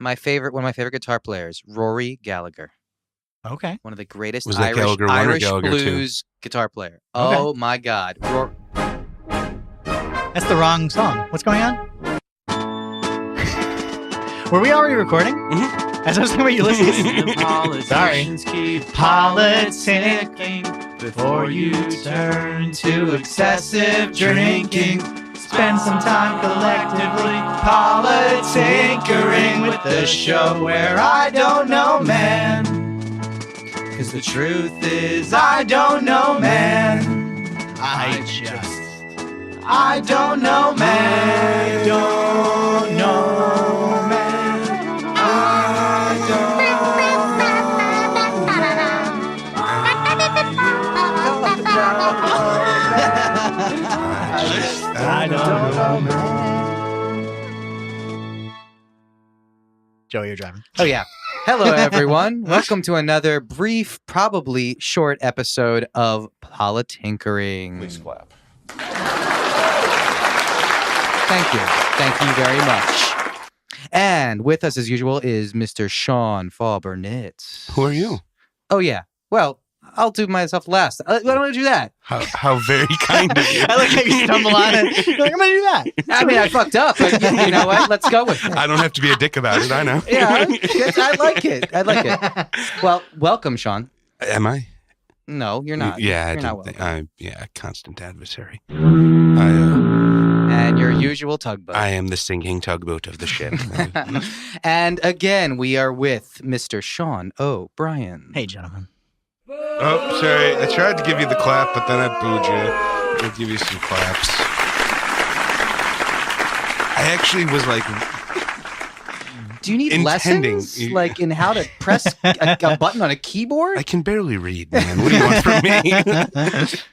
one of my favorite guitar players, Rory Gallagher. Okay. One of the greatest Was that Irish Gallagher 1 or Gallagher 2? blues guitar player. Okay. Oh my God. That's the wrong song. What's going on? Were we already recording? Mm-hmm. As I was talking about Ulysses. The politicians keep politicking before you turn to excessive drinking. Spend some time collectively politinkering with the show where I don't know, man. 'Cause the truth is I don't know, man. I don't know, man. I don't know, man. I don't know, man. Joey, you're driving. Oh, yeah. Hello, everyone. Welcome to another brief, probably short episode of Politinkering. Please clap. Thank you. Thank you very much. And with us, as usual, is Mr. Sean Fau-Burnitz. Who are you? Oh, yeah. Well, I'll do myself last. Why don't I do that? How very kind of you. I like how you stumble on it. You're like, I'm going to do that. I mean, I fucked up, but you know what? Let's go with it. I don't have to be a dick about it. I know. Yeah, I like it. I like it. Well, welcome, Sean. Am I? No, you're not. Yeah, you're I not didn't think. welcome. Constant adversary. And your usual tugboat. I am the sinking tugboat of the ship. And again, we are with Mr. Sean O'Brien. Hey, gentlemen. Oh, sorry. I tried to give you the clap, but then I booed you. I'll give you some claps. I actually was like, do you need intending. lessons, like in how to press a button on a keyboard? I can barely read, man. What do you want from me?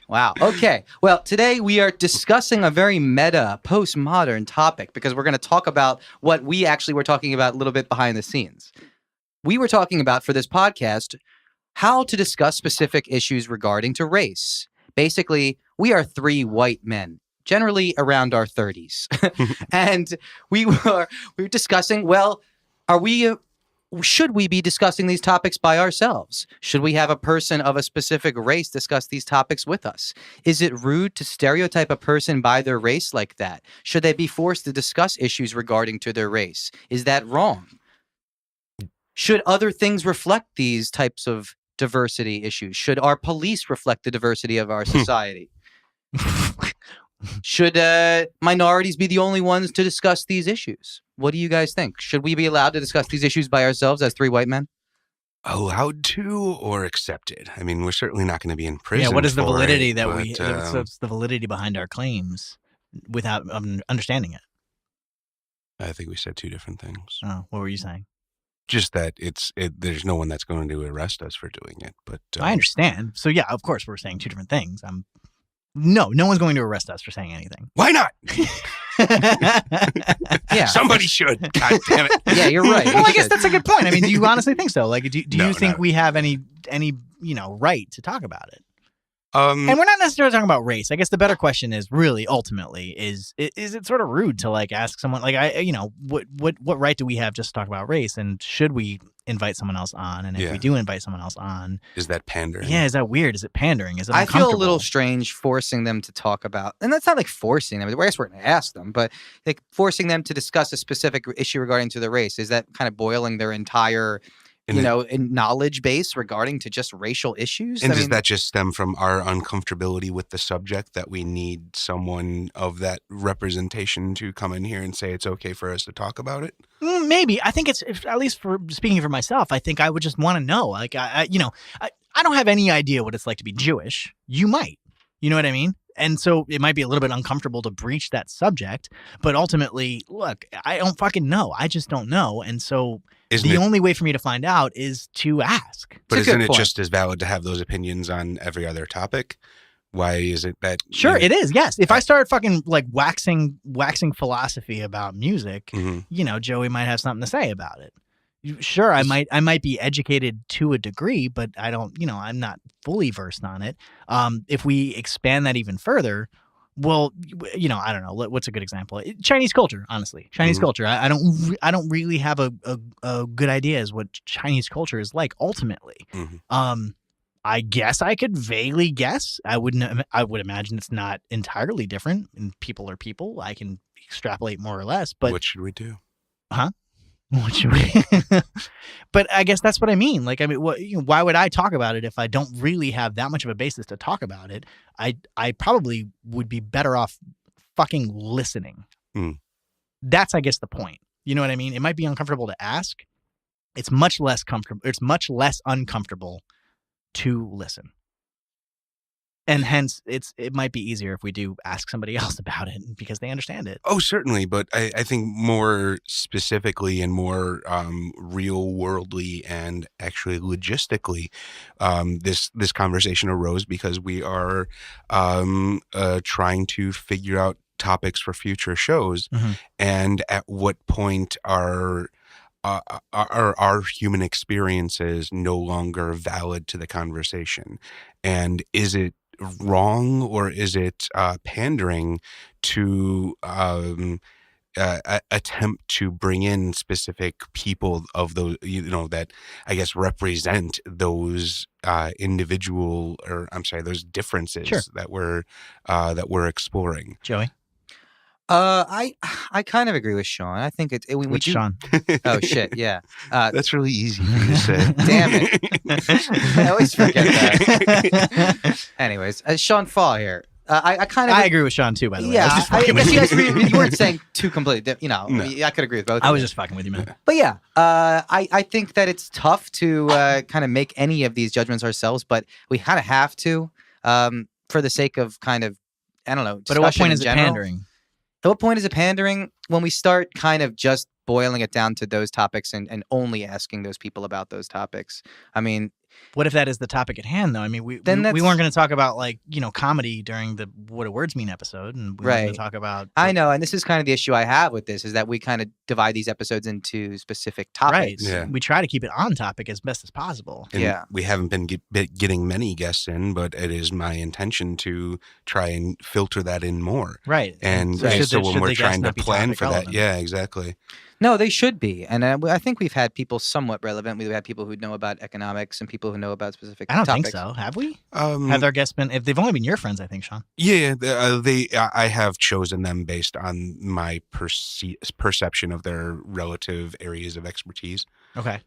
Wow. Okay. Well, today we are discussing a very meta, postmodern topic because we're going to talk about what we actually were talking about a little bit behind the scenes. We were talking about for this podcast how to discuss specific issues regarding to race. Basically, we are three white men, generally around our 30s. And we were discussing, well, should we be discussing these topics by ourselves? Should we have a person of a specific race discuss these topics with us? Is it rude to stereotype a person by their race like that? Should they be forced to discuss issues regarding to their race? Is that wrong? Should other things reflect these types of diversity issues? Should our police reflect the diversity of our society? Should minorities be the only ones to discuss these issues? What do you guys think? Should we be allowed to discuss these issues by ourselves as three white men? Allowed to or accepted? I mean, we're certainly not going to be in prison. Yeah, what is the for validity it, that but, what's the validity behind our claims without understanding it? I think we said two different things. Oh, what were you saying? Just that there's no one that's going to arrest us for doing it. But I understand. So yeah, of course we're saying two different things. No one's going to arrest us for saying anything. Why not? Yeah, somebody should. God damn it. Yeah, you're right. Well, I guess that's a good point. I mean, do you honestly think so? Like, do No, you think no. we have any right to talk about it? And And we're not necessarily talking about race. I guess the better question is really ultimately is it sort of rude to like ask someone like what right do we have just to talk about race, and should we invite someone else on, and if Yeah. we do invite someone else on, is that pandering? yeah, is that weird? Is it pandering? Is it I feel a little uncomfortable? strange forcing them to talk about, and that's not like forcing them. I guess we're going to ask them, but like forcing them to discuss a specific issue regarding to the race. Is that kind of boiling their entire, And in knowledge base regarding to just racial issues? And I does mean, that just stem from our uncomfortability with the subject, that we need someone of that representation to come in here and say it's okay for us to talk about it? Maybe. I think at least for speaking for myself, I think I would just want to know. Like, I don't have any idea what it's like to be Jewish. You might. You know what I mean? And so it might be a little bit uncomfortable to breach that subject. But ultimately, look, I don't fucking know. I just don't know. And so the only way for me to find out is to ask. But It's a good isn't it point. just as valid to have those opinions on every other topic? Why is it that? Sure, it is. Yes. If I start fucking like waxing philosophy about music, Mhm. Joey might have something to say about it. Sure, I might be educated to a degree, but I don't, I'm not fully versed on it. If we expand that even further, Well, I don't know. What's a good example? Chinese culture, honestly. Chinese culture. I don't really have a good idea as what Chinese culture is like ultimately. I guess I could vaguely guess. I would imagine it's not entirely different, and people are people. I can extrapolate more or less. But what should we do? Huh? What should we? But I guess that's what I mean. Like, I mean, why would I talk about it if I don't really have that much of a basis to talk about it? I probably would be better off fucking listening. That's, I guess, the point. You know what I mean? It might be uncomfortable to ask. It's much less comfortable. It's much less uncomfortable to listen. And hence, it might be easier if we do ask somebody else about it because they understand it. Oh, certainly. But I think more specifically and more real worldly and actually logistically, this conversation arose because we are trying to figure out topics for future shows. And at what point are our human experiences no longer valid to the conversation? And is it wrong or is it pandering to attempt to bring in specific people of those, that I guess represent those individual, or I'm sorry, those differences that we're exploring? Joey? I kind of agree with Sean. I think With Sean. Oh shit, yeah. That's really easy for you to say. Damn it! I always forget that. Anyways, Sean Fau here. I agree with Sean too. By the way, Yeah, I was just fucking with you. you weren't saying two completely. No. I could agree with both. I was just fucking with you, man. But yeah, I think that it's tough to kind of make any of these judgments ourselves, but we kind of have to for the sake of kind of, I don't know. But at what point is it general. pandering? At what point is it pandering? When we start kind of just boiling it down to those topics and only asking those people about those topics. I mean, what if that is the topic at hand, though? I mean, we weren't going to talk about comedy during the What Do Words Mean episode, and we were going to talk about. I know, and this is kind of the issue I have with this is that we kind of divide these episodes into specific topics. Right. Yeah. We try to keep it on topic as best as possible. And we haven't been getting many guests in, but it is my intention to try and filter that in more. Right. And so when we're trying to plan for that, exactly. No, they should be. And I think we've had people somewhat relevant. We've had people who know about economics and people who know about specific topics. I don't think so. Have we? Have our guests been, if they've only been your friends, I think, Sean. Yeah, I have chosen them based on my perception of their relative areas of expertise. Okay.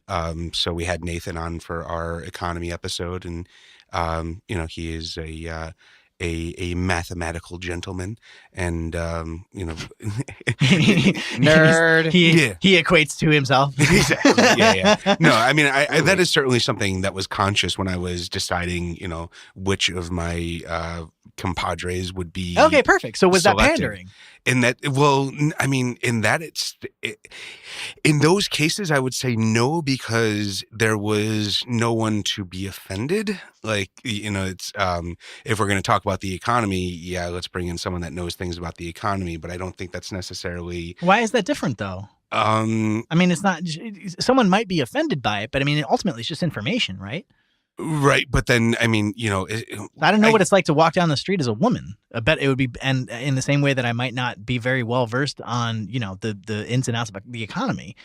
So we had Nathan on for our economy episode, and he is a mathematical gentleman, and nerd. He equates to himself. Exactly. Yeah. No, I mean, I that is certainly something that was conscious when I was deciding, which of my compadres would be. Okay, perfect. So was selected. that pandering? In that, well, I mean, in those cases, I would say no, because there was no one to be offended. Like, it's if we're going to talk about the economy, let's bring in someone that knows things about the economy. But I don't think that's necessarily. Why is that different, though? I mean, it's not. Someone might be offended by it, but I mean, ultimately, it's just information, right? Right, but then I mean, I don't know what it's like to walk down the street as a woman. I bet it would be, and in the same way that I might not be very well versed on, the ins and outs of the economy.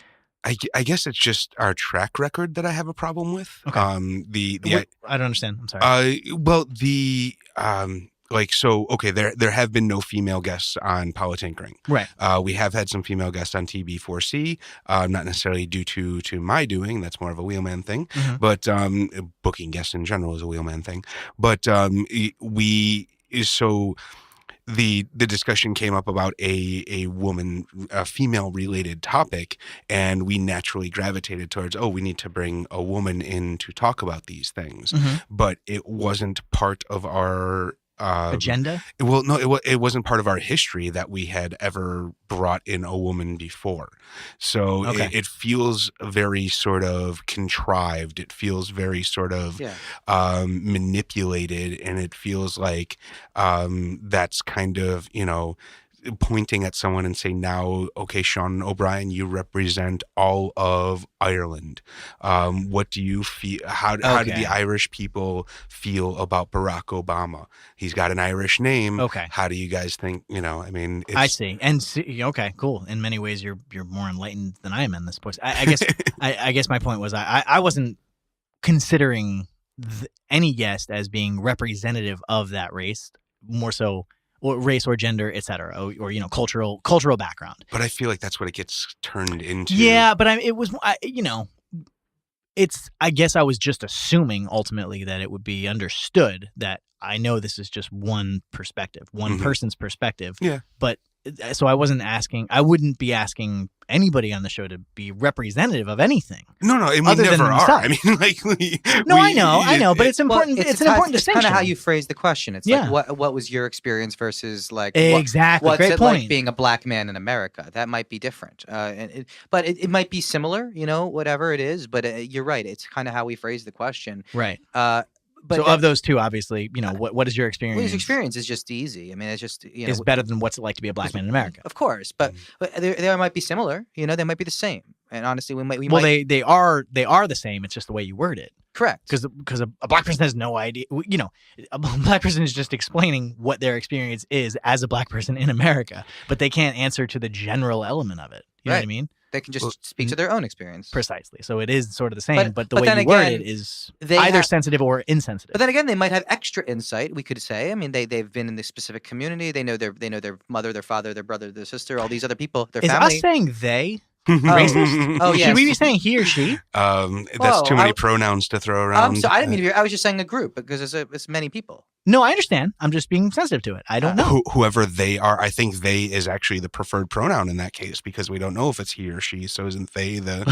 I guess it's just our track record that I have a problem with. Okay. I don't understand. I'm sorry. There have been no female guests on Politinkering. Right. We have had some female guests on TB4C, not necessarily due to my doing. That's more of a wheelman thing. Mm-hmm. But booking guests in general is a wheelman thing. But the discussion came up about a female related topic, and we naturally gravitated towards, we need to bring a woman in to talk about these things. Mm-hmm. But it wasn't part of our agenda? Well, no, it wasn't part of our history that we had ever brought in a woman before. So it feels very sort of contrived. It feels very sort of manipulated, and it feels like that's kind of, pointing at someone and say, now, okay, Sean O'Brien, you represent all of Ireland. What do you feel? How do the Irish people feel about Barack Obama? He's got an Irish name. Okay. How do you guys think? I mean, I see. And okay, cool. In many ways, you're more enlightened than I am in this point. I guess I guess my point was I wasn't considering any guest as being representative of that race, more so, or race or gender, etc., or cultural background. But I feel like that's what it gets turned into. Yeah, but it's. I guess I was just assuming ultimately that it would be understood that I know this is just one perspective, one person's perspective. Yeah. But so I wouldn't be asking anybody on the show to be representative of anything. No, I mean, other never than are. themselves. I mean, I know, but it's important. Well, it's an important It's distinction. kind of how you phrase the question. It's Yeah. like, what was your experience versus like Exactly. what's Great it point. like being a black man in America? That might be different, but it might be similar. Whatever it is. But you're right. It's kind of how we phrase the question. Right. But so of those two, obviously, what is your experience? Well, his experience is just easy. I mean, it's just is better than what's it like to be a black man in America. Of course, but they might be similar. They might be the same. And honestly, we might. They are the same. It's just the way you word it. Correct. Because a black person has no idea. A black person is just explaining what their experience is as a black person in America, but they can't answer to the general element of it. You know what I mean? They can just speak to their own experience. Precisely. So it is sort of the same, but the way then you word again, it is they either sensitive or insensitive. But then again, they might have extra insight. We could say. I mean, they've been in this specific community. They know their mother, their father, their brother, their sister, all these other people. Their family. Is us saying they racist? Oh yeah. Should we be saying he or she? That's too many pronouns to throw around. So I didn't mean to. I was just saying a group because it's many people. No, I understand. I'm just being sensitive to it. I don't know. Whoever they are, I think they is actually the preferred pronoun in that case because we don't know if it's he or she. So isn't they the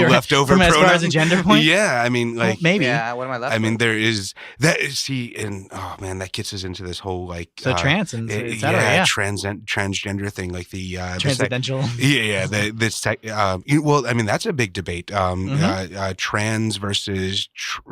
leftover pronoun? As far as a gender point? Yeah, I mean, like maybe. Yeah, what am I left? I mean, there is that. See, and oh man, that gets us into this whole like trans and et cetera, transgender thing, like the transcendental. Well, I mean, that's a big debate. Trans versus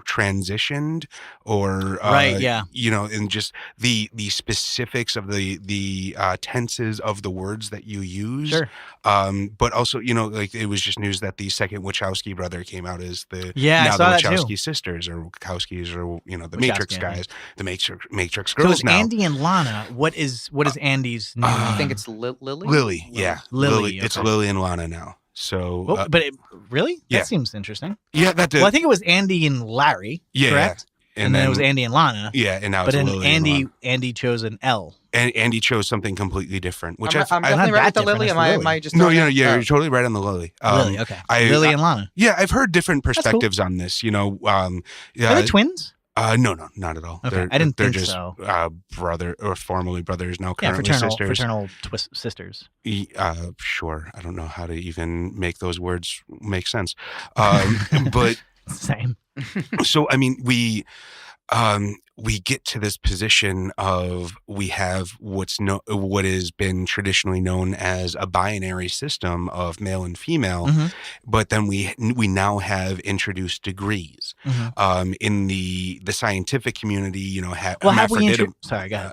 transitioned, or right, yeah. And just the specifics of the tenses of the words that you use. Sure. But also, like it was just news that the second Wachowski brother came out as the Wachowski sisters or Wachowskis or the Matrix guys, the Matrix girls. So it's now. Andy and Lana. What is Andy's name? I think it's Lily. Lily, yeah, Lily. It's Lily and Lana now. So, really? Yeah. That seems interesting. Yeah, that did. Well, I think it was Andy and Larry. Yeah, correct. And then it was Andy and Lana. Yeah, and now but it's then Lily Andy chose an L. And Andy chose something completely different, which I'm definitely right with the Lily. Am I just you're totally right on the Lily. Lily, okay. Lily and Lana. Yeah, I've heard different perspectives on this. Are they twins? No, not at all. Okay. I didn't they're think just so. Brother or formerly brothers, now currently sisters. Fraternal sisters. Sure. I don't know how to even make those words make sense. But same. So I mean, we get to this position of we have what has been traditionally known as a binary system of male and female, but then we now have introduced degrees in the scientific community.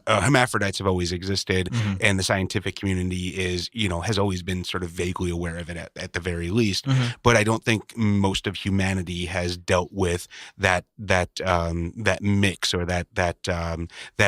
Hermaphrodites have always existed, and the scientific community has always been sort of vaguely aware of it at the very least. But I don't think most of humanity has dealt with that mix or that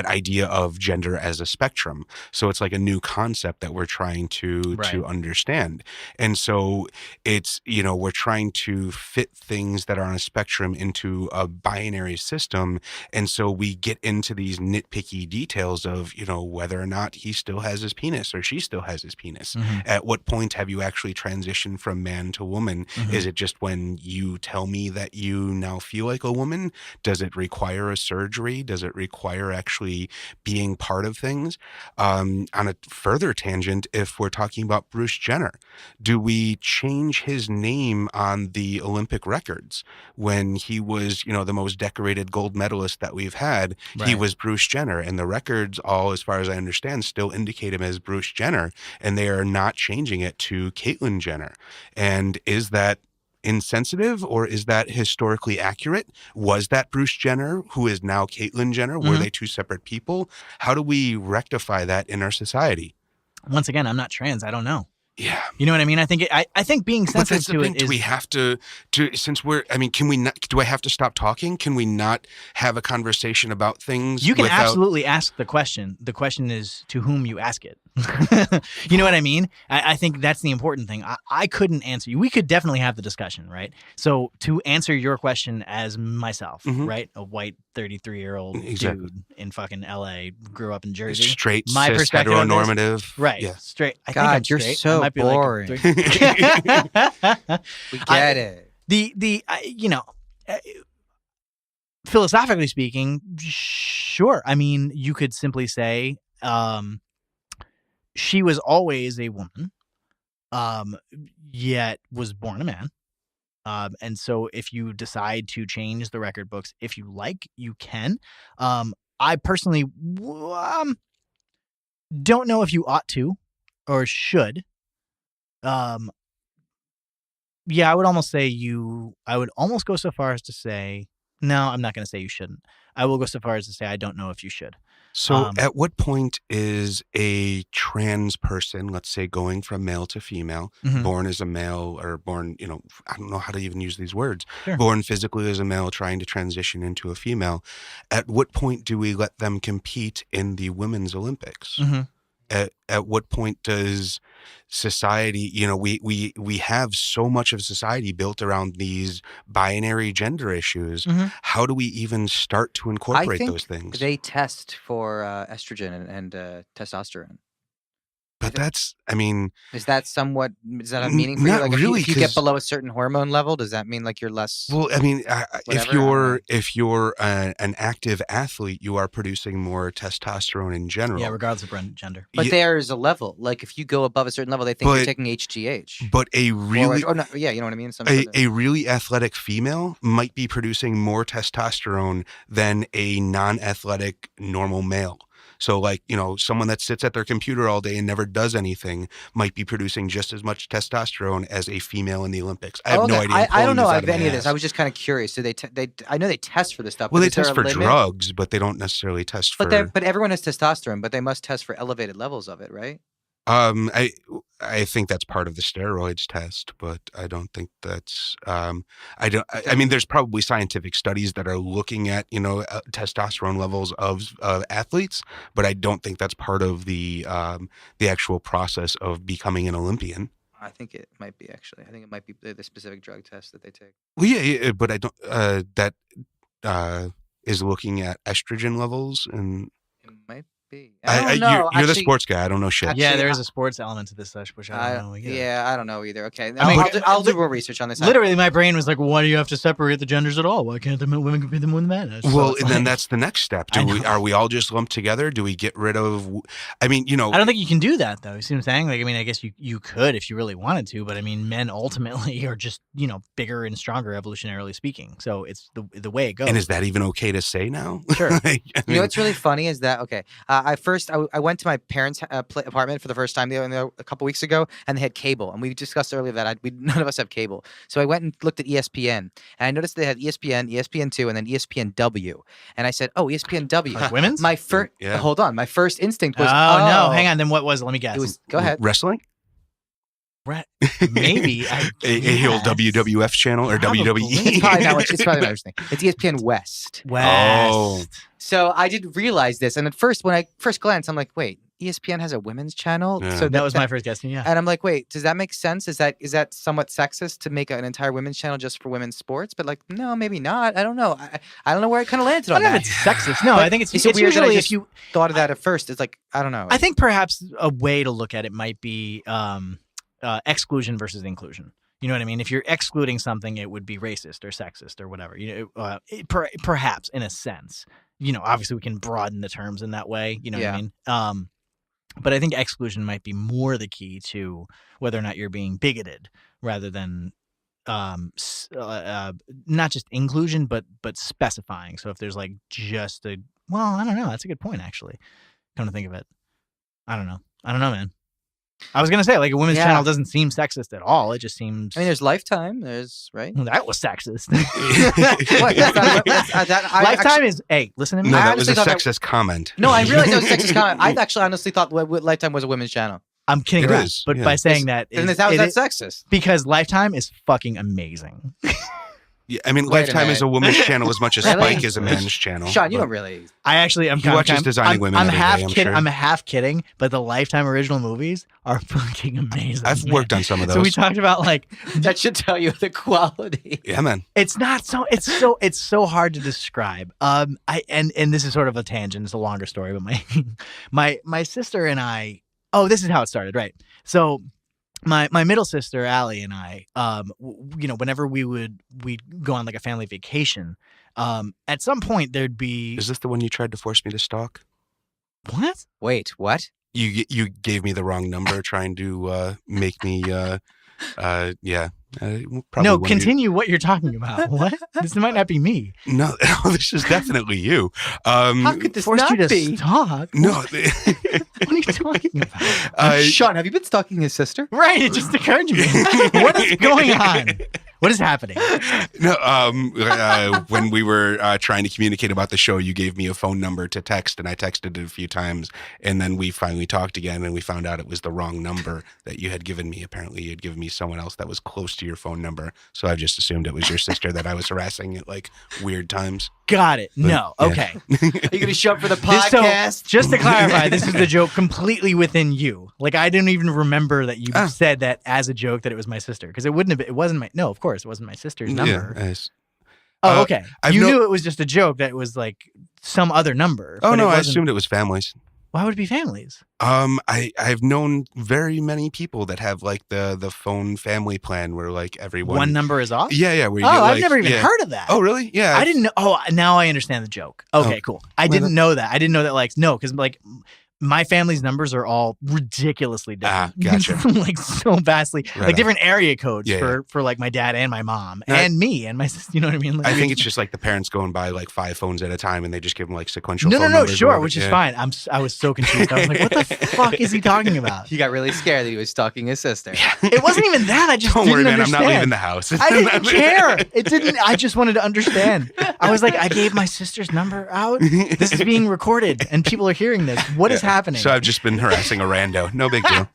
idea of gender as a spectrum. So it's like a new concept that we're trying to understand. And so it's, we're trying to fit things that are on a spectrum into a binary system. And so we get into these nitpicky details of, whether or not he still has his penis or she still has his penis. At what point have you actually transitioned from man to woman? Is it just when you tell me that you now feel like a woman? Does it require a surgery? Does it require actually being part of things? On a further tangent, if we're talking about Bruce Jenner, do we change his name on the Olympic records? When he was, the most decorated gold medalist that we've had, he was Bruce Jenner, and the records all, as far as I understand, still indicate him as Bruce Jenner, and they are not changing it to Caitlyn Jenner. And is that insensitive, or is that historically accurate? Was that Bruce Jenner who is now Caitlyn Jenner? Were they two separate people? How do we rectify that in our society? once again, I'm not trans. I don't know. Yeah. You know what I mean? I think I think being But sensitive that's the to thing. it Do is. we have to since we're, I mean, can we not, do I have to stop talking? Can we not have a conversation about things? You can without, absolutely ask the question. The question is to whom you ask it. You know what I mean? I think that's the important thing. I couldn't answer you. We could definitely have the discussion, right? So to answer your question as myself, Mhm. right? A white 33-year-old Exactly. dude in fucking LA, grew up in Jersey. straight, My cis, perspective on this- heteronormative. Right. Yeah. Straight. I think God, I'm you're straight. I so might be like a boring. three- We get it. you know, philosophically speaking, sure. I mean, you could simply say, she was always a woman, yet was born a man. And so if you decide to change the record books, if you like, you can. I personally don't know if you ought to or should. Yeah, I would almost go so far as to say, no, I'm not going to say you shouldn't. I will go so far as to say, I don't know if you should. So at what point is a trans person, let's say going from male to female, Mhm. born as a male or born, I don't know how to even use these words, Sure. born physically as a male trying to transition into a female, at what point do we let them compete in the Women's Olympics? Mhm. At what point does society, we have so much of society built around these binary gender issues. Mhm. How do we even start to I incorporate think those things? they test for estrogen and testosterone. But that's, I mean, Does that have N- meaning for you? not Like really, if you get 'cause- below a certain hormone level, does that mean like you're less? well, I mean, Whatever, if I don't know. you're an active athlete, you are producing more testosterone in general. Yeah, regardless of gender. But Yeah, there is a level. Like if you go above a certain level, they think you're But- taking HGH. but a really Or no, yeah, you know what I mean. a really athletic female might be producing more testosterone than a non-athletic normal male. So like, someone that sits at their computer all day and never does anything might be producing just as much testosterone as a female in the Olympics. I have no idea. I'm I pulling don't know this out of my any of this. ass. I was just kind of curious. Do I know they test for this stuff. Well, but they is there test a for limit? drugs, but they don't necessarily test for. But everyone has testosterone, but they must test for elevated levels of it, right? I think that's part of the steroids test, but I don't think that's. I mean, there's probably scientific studies that are looking at testosterone levels of athletes, but I don't think that's part of the actual process of becoming an Olympian. I think it might be actually. I think it might be the specific drug test that they take. Well, yeah, but I don't. That is looking at estrogen levels, and It might be. I don't know. you're the Actually, sports guy. I don't know shit. Actually, Yeah, there is a sports element to this, which I don't know. Either. Yeah, I don't know either. Okay, I mean, I'll do more research on this. Literally, my brain was like, well, "Why do you have to separate the genders at all? Why can't the women compete with the men?" So Well, it's and then like- that's the next step. I know. Are we all just lumped together? Do we get rid of? I mean, I don't think you can do that, though. You see what I'm saying? Like, I mean, I guess you could if you really wanted to, but I mean, men ultimately are just bigger and stronger, evolutionarily speaking. So it's the way it goes. And is that even okay to say now? Sure. I You know mean, what's really funny is that I went to my parents' apartment for the first time a couple weeks ago, and they had cable, and we discussed earlier that none of us have cable. So I went and looked at ESPN, and I noticed they had ESPN, ESPN2, and then ESPNW, and I said, "Oh, ESPNW." Like women's? My first Yeah. hold on, my first instinct was, Oh, no, hang on. Then what was it? Let me guess. It was go ahead. Wrestling? Maybe A old WWF channel or Probably. WWE? It's probably not what it's interesting. It's ESPN West. West. Oh. So I didn't realize this, and at first, when I first glanced, I'm like, "Wait, ESPN has a women's channel?" Yeah. So That was my first guess. Yeah. And I'm like, wait, does that make sense? Is that somewhat sexist to make an entire women's channel just for women's sports? But like, no, maybe not. I don't know. I don't know where I kind of landed I on don't know that. if it's sexist. No, But I think it's is it weird that I usually just if you. Thought of that at first. It's like, I don't know. I think perhaps a way to look at it might be exclusion versus inclusion. You know what I mean? If you're excluding something, it would be racist or sexist or whatever. Perhaps in a sense. Obviously we can broaden the terms in that way. You know what I mean? But I think exclusion might be more the key to whether or not you're being bigoted rather than not just inclusion, but specifying. So if there's like just I don't know. That's a good point, actually. Come to think of it. I don't know, man. I was going to say, like, a women's channel doesn't seem sexist at all. It just seems... I mean, there's Lifetime. There's, right? Well, that was sexist. What? Lifetime is... Hey, listen to me. No, I that was a honestly thought that- sexist comment. No, I realized that was sexist comment. I actually honestly thought Lifetime was a women's channel. I'm kidding It around, is, but yeah. by saying that, And is- how is it that is- sexist? because Lifetime is fucking amazing. Yeah, I mean, Wait a Lifetime is a woman's channel as much as Really? Spike is a men's channel. Sean, you but- don't really. I actually am He kind watches of Designing Women I'm every half day, I'm kidding. sure. I'm half kidding, but the Lifetime original movies are fucking amazing. I've man. worked on some of those. So we talked about like That should tell you the quality. Yeah, man. it's not so it's so hard to describe. And this is sort of a tangent. It's a longer story, but my sister and I. Oh, this is how it started, right? So my middle sister Allie and I, whenever we'd go on like a family vacation, at some point there'd be Is this the one you tried to force me to stalk? what? Wait, what? You gave me the wrong number, trying to make me. Probably No, one of continue what you're talking about. What? This might not be me. you- No, this is definitely you. How could this Forced not you to be? stalk? No. What are you talking about? Sean, have you been stalking his sister? Right, it just occurred to me. What is going on? What is happening? No, when we were trying to communicate about the show, you gave me a phone number to text, and I texted it a few times, and then we finally talked again, and we found out it was the wrong number that you had given me. Apparently, you had given me someone else that was close to your phone number, so I just assumed it was your sister that I was harassing at like weird times. Got it. No. yeah. Okay. Are you going to show up for the This- so, podcast? just to clarify, this is the joke completely within you. Like I didn't even remember that you Ah. said that as a joke that it was my sister because it wouldn't have been. It wasn't my. No, of course, it wasn't my sister's number. Yeah. Oh, okay. I've You no- knew it was just a joke that it was like some other number. Oh but no, it I wasn't- assumed it was families. Why would it be families? I've known very many people that have like the phone family plan where like everyone One number is off. Yeah, where you Oh, get, I've like, never even yeah. heard of that. Oh, really? Yeah. I didn't know. Oh, now I understand the joke. Okay, Oh. cool. I Well, didn't know that. I didn't know that. Like, no, because like my family's numbers are all ridiculously different. gotcha. Like so vastly, Right like on. different area codes Yeah, for like my dad and my mom No, and me and my sister. You know what I mean? Like, I think it's just like the parents going by like 5 phones at a time, and they just give them like sequential. no, phone no, numbers or sure, whatever. which is Yeah. fine. I was so confused. I was like, what the fuck is he talking about? He got really scared that he was stalking his sister. It wasn't even that. I just Don't didn't worry, man. understand. I'm not leaving the house. I didn't care. It didn't. I just wanted to understand. I was like, I gave my sister's number out. This is being recorded, and people are hearing this. What is happening? So I've just been harassing a rando. No big deal.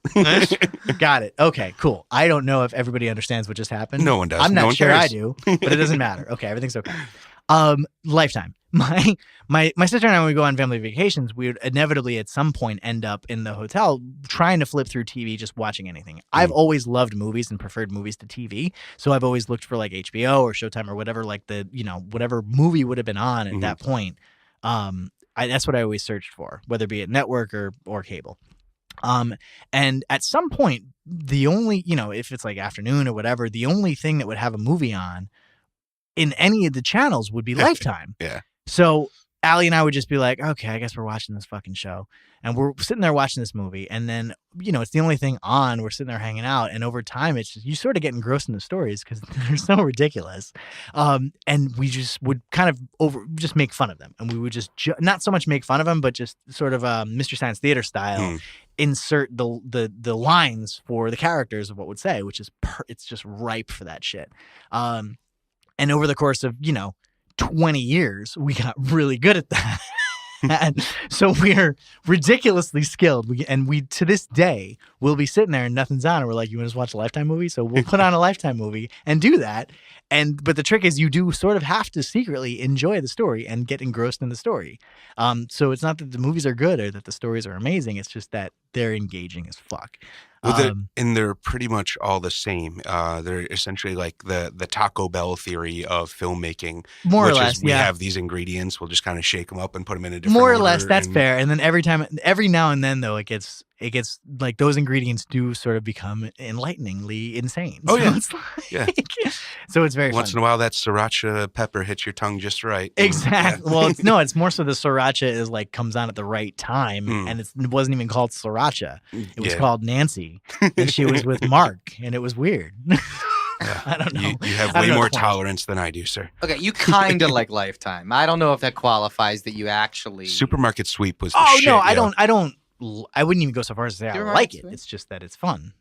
Got it. Okay, cool. I don't know if everybody understands what just happened. No one does. I'm No not one sure cares. I do, but it doesn't matter. Okay, everything's okay. Lifetime. My sister and I, when we go on family vacations, we would inevitably at some point end up in the hotel trying to flip through TV, just watching anything. I've always loved movies and preferred movies to TV, so I've always looked for like HBO or Showtime or whatever, like whatever movie would have been on at that point. That's what I always searched for, whether it be at network or cable. And at some point, the only, if it's like afternoon or whatever, the only thing that would have a movie on in any of the channels would be Lifetime. Yeah. So Allie and I would just be like, okay, I guess we're watching this fucking show. And we're sitting there watching this movie. And then, it's the only thing on. We're sitting there hanging out. And over time, it's just, you sort of get engrossed in the stories because they're so ridiculous. And we just would kind of just make fun of them. And we would just, not so much make fun of them, but just sort of Mystery Science Theater style, insert the lines for the characters of what would say, which is, it's just ripe for that shit. And over the course of, 20 years, we got really good at that. And so we're ridiculously skilled. We to this day, we'll be sitting there and nothing's on. And we're like, you want to just watch a Lifetime movie? So we'll put on a Lifetime movie and do that. But the trick is you do sort of have to secretly enjoy the story and get engrossed in the story. So it's not that the movies are good or that the stories are amazing. It's just that they're engaging as fuck. Well, and they're pretty much all the same. They're essentially like the Taco Bell theory of filmmaking. More or which less, is we yeah. have these ingredients. We'll just kind of shake them up and put them in a different More or order, less, that's and- fair. And then every now and then, though, it gets like those ingredients do sort of become enlighteningly insane. Oh, So yeah. it's like, Yeah. So it's very Once fun. in a while, that siracha pepper hits your tongue just right. Exactly. Yeah. Well, it's more so the sriracha is like comes on at the right time, and it wasn't even called sriracha. It was Yeah. called Nancy, and she was with Mark, and it was weird. I don't know. You have I don't way know more the point. tolerance than I do, sir. Okay, you kind of like Lifetime. I don't know if that qualifies that you actually. Supermarket Sweep was the Oh shit. no, I yo. I wouldn't even go so far as to say I Supermarket like it. Sweep? It's just that it's fun.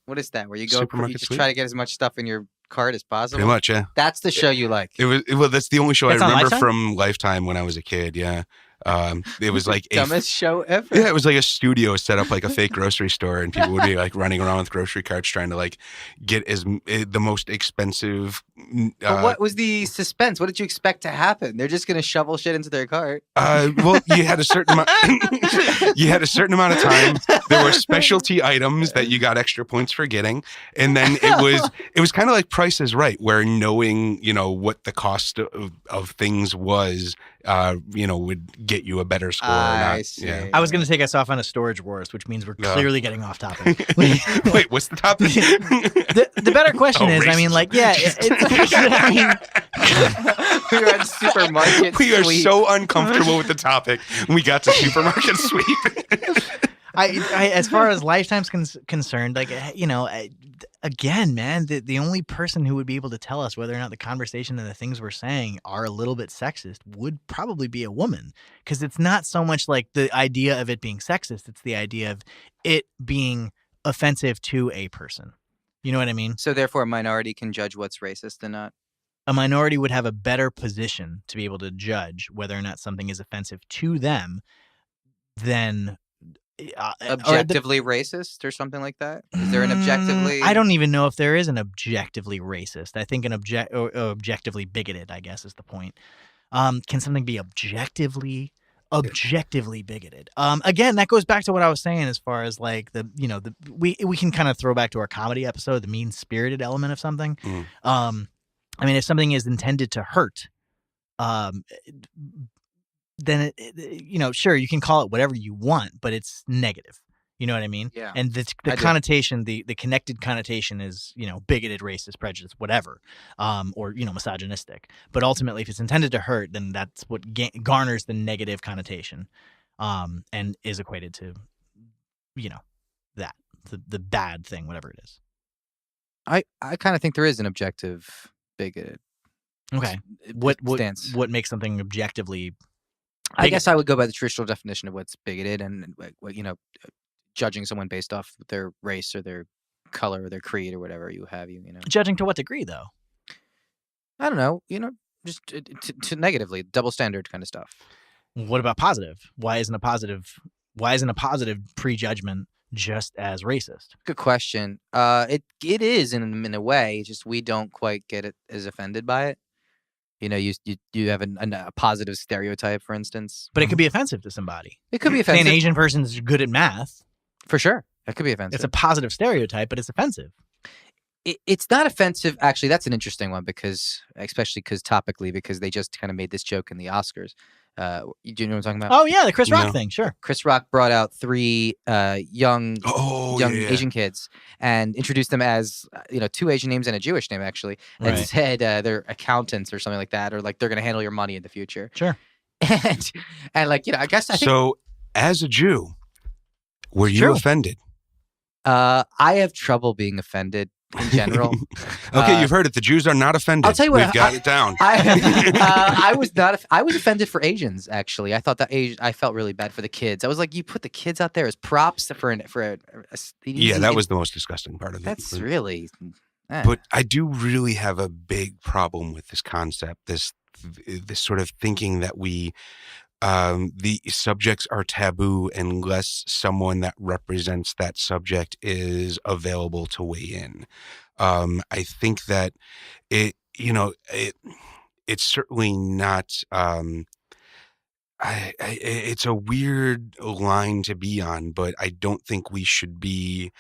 What is that? Where you go, you Supermarket just Sweep? try to get as much stuff in your cart as possible? Pretty much, yeah. That's the show you like. Well, that's the only show It's I on remember Lifetime? from Lifetime when I was a kid. Yeah, It was like dumbest show ever. Yeah, it was like a studio set up like a fake grocery store, and people would be like running around with grocery carts trying to like get the most expensive. But what was the suspense? What did you expect to happen? They're just going to shovel shit into their cart. Well, you had a certain amount. You had a certain amount of time. There were specialty items that you got extra points for getting, and then it was kind of like Price is Right, where knowing what the cost of things was, would get you a better score. I see. Yeah. I was going to take us off on a storage wars, which means we're clearly getting off topic. Wait, what's the topic? The better question is, I mean, like, yeah, I mean, We were at supermarket. We are sweep. so uncomfortable with the topic. We got to supermarket sweep. I as far as Lifetime's concerned, like, again, man, the only person who would be able to tell us whether or not the conversation and the things we're saying are a little bit sexist would probably be a woman, because it's not so much like the idea of it being sexist; it's the idea of it being offensive to a person. You know what I mean? So therefore, a minority can judge what's racist and not. A minority would have a better position to be able to judge whether or not something is offensive to them than Objectively racist or something like that? Is there an objectively? I don't even know if there is an objectively racist. I think an objectively bigoted, I guess, is the point. Can something be objectively bigoted? Again, that goes back to what I was saying as far as like we can kind of throw back to our comedy episode, the mean-spirited element of something. I mean, if something is intended to hurt, then sure, you can call it whatever you want, but it's negative. You know what I mean? Yeah. And the connotation, the connected connotation is, bigoted, racist, prejudiced, whatever, or misogynistic. But ultimately, if it's intended to hurt, then that's what garners the negative connotation, and is equated to, that the bad thing, whatever it is. I kind of think there is an objective bigoted. Okay. What stance. What makes something objectively? I guess I would go by the traditional definition of what's bigoted, and judging someone based off their race or their color or their creed or whatever you have. Judging to what degree, though? I don't know. Just to negatively, double standard kind of stuff. What about positive? Why isn't a positive prejudgment just as racist? Good question. It is in a way. Just we don't quite get it as offended by it. You have a positive stereotype, for instance. But it could be offensive to somebody. It could be Say offensive. an Asian person's good at math. For sure. That could be offensive. It's a positive stereotype, but it's offensive. It's not offensive. Actually, that's an interesting one especially because topically, because they just kind of made this joke in the Oscars. Do you know what I'm talking about? Oh, yeah, the Chris Rock thing, sure. Chris Rock brought out 3 young Asian kids and introduced them as, 2 Asian names and a Jewish name, actually, and Right. said they're accountants or something like that, or like they're going to handle your money in the future. Sure. And I guess I think So, as a Jew, were you True. offended? I have trouble being offended in general. Okay, you've heard it. The Jews are not offended. I'll tell you what, We've got it down. I was not. I was offended for Asians. Actually, I thought that I felt really bad for the kids. I was like, you put the kids out there as props for a Yeah, that was the most disgusting part of it. That's really. But I do really have a big problem with this concept. This sort of thinking that the subjects are taboo unless someone that represents that subject is available to weigh in. I think that it's certainly not. It's a weird line to be on, but I don't think we should be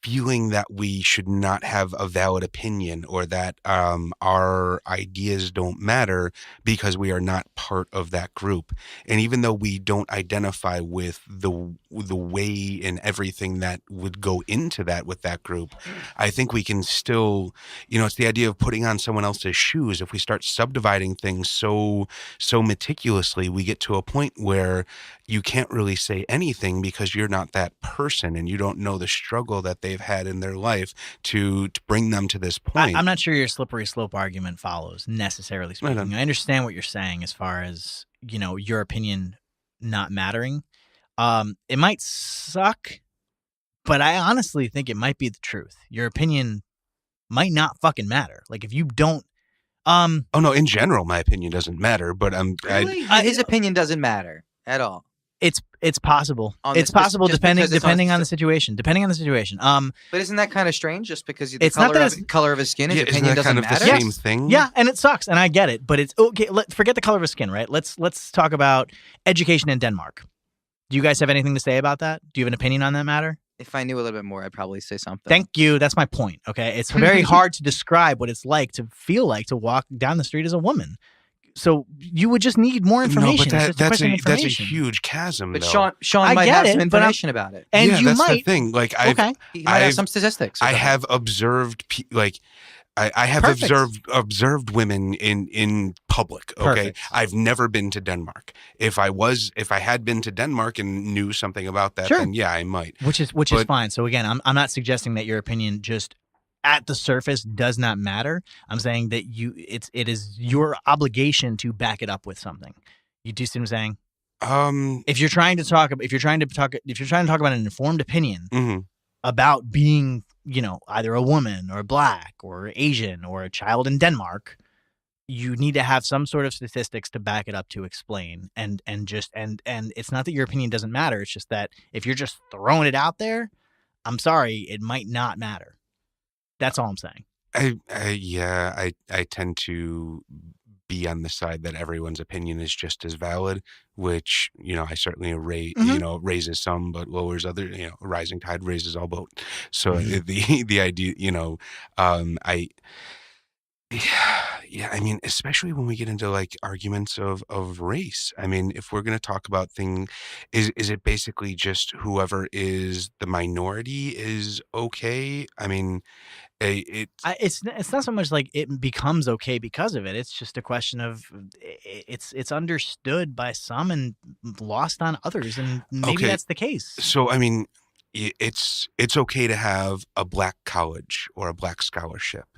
feeling that we should not have a valid opinion, or that our ideas don't matter because we are not part of that group. And even though we don't identify with the way and everything that would go into that with that group, I think we can still, it's the idea of putting on someone else's shoes. If we start subdividing things so meticulously, we get to a point where you can't really say anything because you're not that person and you don't know the struggle that they've had in their life to bring them to this point. I'm not sure your slippery slope argument follows, necessarily speaking. I understand what you're saying as far as, your opinion not mattering. It might suck, but I honestly think it might be the truth. Your opinion might not fucking matter. Like, if you don't Oh no, in general, my opinion doesn't matter. But Really? His opinion doesn't matter at all. It's possible. On It's the possible just depending because it's on depending on the speci- situation. Depending on the situation. But isn't that kind of strange? Just because the It's not color that of, color of his skin, his yeah, isn't opinion that doesn't kind of matter. the Yes. same thing? Yeah, and it sucks, and I get it, but it's okay. Forget the color of his skin, right? Let's talk about education in Denmark. Do you guys have anything to say about that? Do you have an opinion on that matter? If I knew a little bit more, I'd probably say something. Thank you. That's my point. Okay, it's very hard to describe what it's like to feel like to walk down the street as a woman. So you would just need more information. No, It's but just a question of that's a information. huge chasm. But though. Sean I might get have it, some but I'm- information about it. And yeah, you that's might. the thing. Like Okay. He might have I've- some statistics. I about have observed I have Perfect. observed women in public. Okay, Perfect. I've never been to Denmark. If I had been to Denmark and knew something about that, Sure. then yeah, I might. Which is But- fine. So again, I'm not suggesting that your opinion just at the surface does not matter. I'm saying that it is your obligation to back it up with something. You do see what I'm saying? If you're trying to talk about an informed opinion mhm. about being, either a woman or black or Asian or a child in Denmark, you need to have some sort of statistics to back it up to explain. And it's not that your opinion doesn't matter. It's just that if you're just throwing it out there, I'm sorry, it might not matter. That's all I'm saying. I tend to be on the side that everyone's opinion is just as valid, which I certainly Mhm. raises some but lowers other. A rising tide raises all boat. So Mhm. the idea, I yeah, I mean, especially when we get into like arguments of race. I mean, if we're going to talk about is it basically just whoever is the minority is okay? I mean, It's not so much like it becomes okay because of it. It's just a question of it's understood by some and lost on others, and maybe Okay. that's the case. So I mean, it's okay to have a black college or a black scholarship,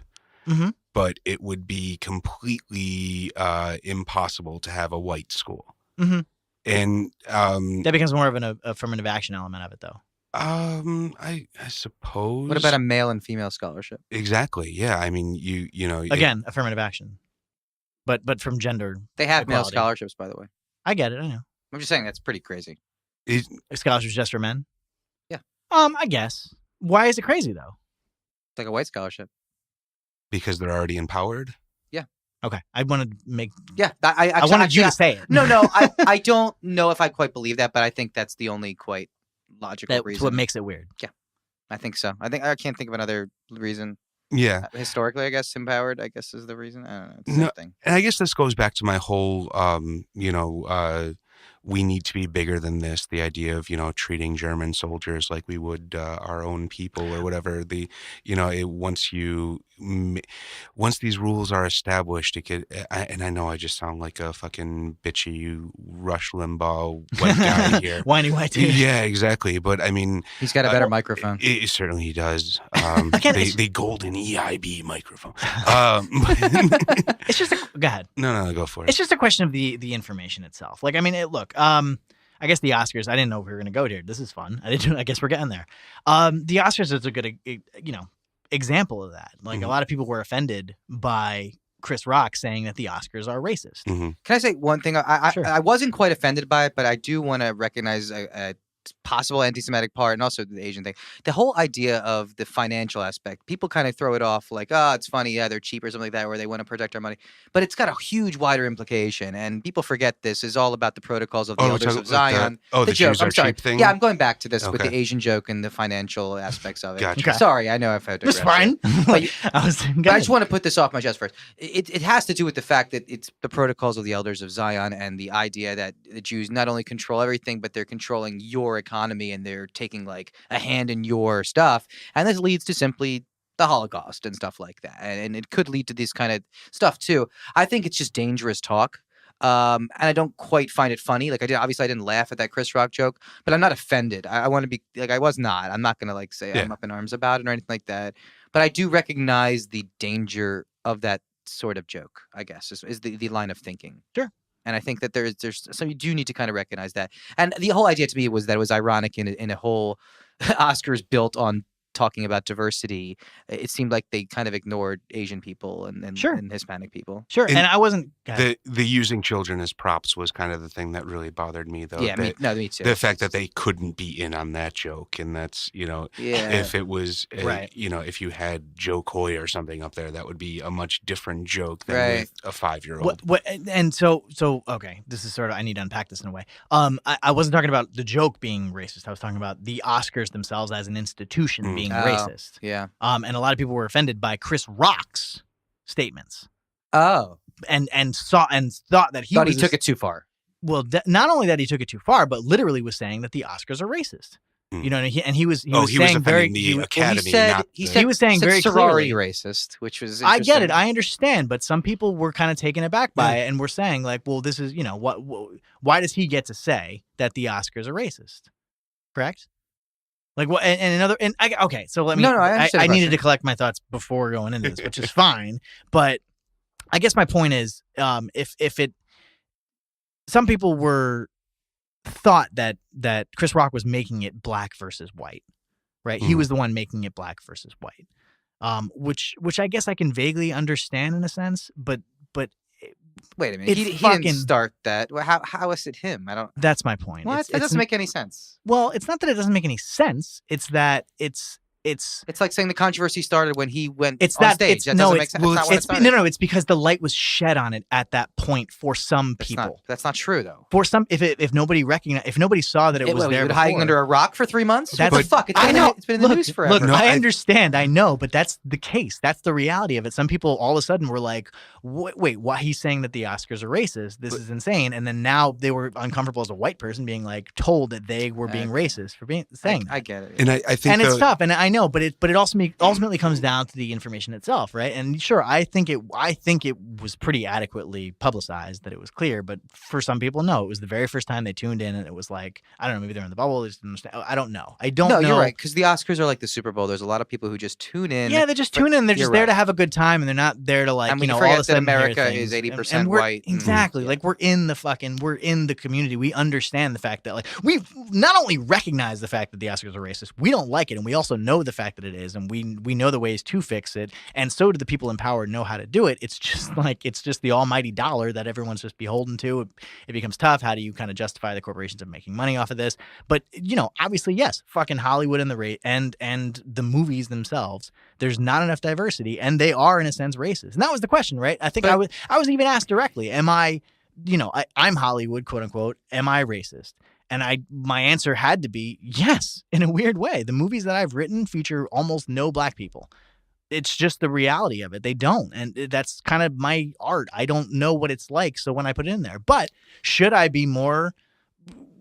Mhm. but it would be completely impossible to have a white school. Mhm. And That becomes more of an affirmative action element of it, though. I suppose. What about a male and female scholarship? Exactly? Yeah. I mean, you know Again, affirmative action, but from gender. They have male Equality. scholarships, by the way. I get it. I know. I'm just saying that's pretty crazy. Scholarships just for men. Yeah. I guess. Why is it crazy though? It's like a white scholarship. because they're already empowered. Okay, I wanted to make. Yeah, I I wanted you to say it. No, I don't know if I quite believe that, but I think that's the only quite logical That's reason. what makes it weird. I think so. I can't think of another reason. Yeah. Historically, I guess empowered. I guess is the reason. I don't know. It's the No, same thing. And I guess this goes back to my whole, we need to be bigger than this. The idea of, treating German soldiers like we would our own people or whatever. Once these rules are established, it could, and I know I just sound like a fucking bitchy Rush Limbaugh white guy here. Whiny white dude. Yeah, exactly. But I mean, He's got a better microphone. it certainly he does. Again, it's- The golden EIB microphone. It's just go ahead. No, go for it. It's just a question of the information itself. Like, I mean, look. I guess the Oscars. I didn't know we were going to go here. This is fun. I guess we're getting there. The Oscars is a good, example of that. Like, Mhm. a lot of people were offended by Chris Rock saying that the Oscars are racist. Mhm. Can I say one thing? Sure. I wasn't quite offended by it, but I do want to recognize a possible anti-Semitic part and also the Asian thing. The whole idea of the financial aspect, people kind of throw it off like, oh, it's funny, yeah, they're cheap or something like that, or they want to protect our money. But it's got a huge, wider implication, and people forget this is all about the protocols of the we're elders talking of about Zion. the joke. Jews are I'm sorry. cheap thing. Yeah, I'm going back to this with the Okay. Asian joke and the financial aspects of it. Gotcha. Okay. Sorry, I know I've had to. That's fine. But I was. But I just want to put this off my chest first. It has to do with the fact that it's the protocols of the elders of Zion and the idea that the Jews not only control everything, but they're controlling your economy and they're taking like a hand in your stuff. And this leads to simply the Holocaust and stuff like that. And it could lead to this kind of stuff too. I think it's just dangerous talk. And I don't quite find it funny. Like obviously I didn't laugh at that Chris Rock joke, but I'm not offended. I want to be like, I was not. I'm not going to like say Yeah. I'm up in arms about it or anything like that. But I do recognize the danger of that sort of joke, I guess, is the line of thinking. Sure. And I think that there's so you do need to kind of recognize that. And the whole idea to me was that it was ironic in a whole Oscars built on talking about diversity, it seemed like they kind of ignored Asian people and Sure. and Hispanic people. Sure. And And I wasn't. The using children as props was kind of the thing that really bothered me, though. Yeah, me too. The fact that they couldn't be in on that joke, and that's, Yeah. if it was, Right. if you had Joe Coy or something up there, that would be a much different joke than Right. with a 5-year-old. What and so okay, this is sort of, I need to unpack this in a way. I wasn't talking about the joke being racist. I was talking about the Oscars themselves as an institution being Oh, racist. Yeah. And a lot of people were offended by Chris Rock's statements Oh. and thought that he took it too far. Well, not only that he took it too far, but literally was saying that the Oscars are racist. Mm. You know, and he was he was saying very offending the he was- Academy. he said not he the- said He was saying said very sorority clearly. racist, which was I get it. interesting. I understand, but some people were kind of taken aback by it and were saying like, well, this is, why does he get to say that the Oscars are racist? Correct? Like what? Okay, so let me. No, I understand the I needed question. to collect my thoughts before going into this, which is fine. But I guess my point is, some people thought that Chris Rock was making it black versus white, right? He Mhm. was the one making it black versus white, which I guess I can vaguely understand in a sense, but Wait a minute. He fucking- didn't start that. Well, how is it him? I don't. that's my point. What? That doesn't make any sense. Well, it's not that it doesn't make any sense. It's that it's It's like saying the controversy started when he went It's on that stage. it's That no, doesn't make it's sense. That's not when it it's started. no, it's because the light was shed on it at that point for some people. That's not true though. For some, if nobody recognized, if nobody saw that it was What, there you've been hiding before. under a rock for 3 months. That's- What the fuck? I know. It's been in the Look, news forever. Look, No, I I- understand. I know, but that's the case. That's the reality of it. Some people all of a sudden were like, wait, why he's saying that the Oscars are racist? This is insane. And then now they were uncomfortable as a white person being like told that they were being racist for saying that. I get it. And I think And it's tough, and I know, but it ultimately comes down to the information itself, right? And sure, I think it was pretty adequately publicized that it was clear, but for some people, no, it was the very first time they tuned in, and it was like, I don't know, maybe they're in the bubble, they just didn't understand. I don't know. I don't know. No, you're right. Because the Oscars are like the Super Bowl. There's a lot of people who just tune in. Yeah, they just but tune in. They're just you're there right. to have a good time, and they're not there to like, And we all forget of a that sudden hear America things. is 80% And we're- white. Exactly. Yeah. Like we're in the community. We understand the fact that like we not only recognize the fact that the Oscars are racist, we don't like it, and we also know the fact that it is, and we know the ways to fix it, and so do the people in power know how to do it. It's just the almighty dollar that everyone's just beholden to. It becomes tough. How do you kind of justify the corporations of making money off of this? But obviously, yes, fucking Hollywood and and the movies themselves, there's not enough diversity, and they are in a sense racist. And that was the question, right? I think But- I was even asked directly, am I, I'm Hollywood, quote unquote, am I racist? And my answer had to be yes, in a weird way. The movies that I've written feature almost no black people. It's just the reality of it. They don't. And that's kind of my art. I don't know what it's like. So when I put it in there, but should I be more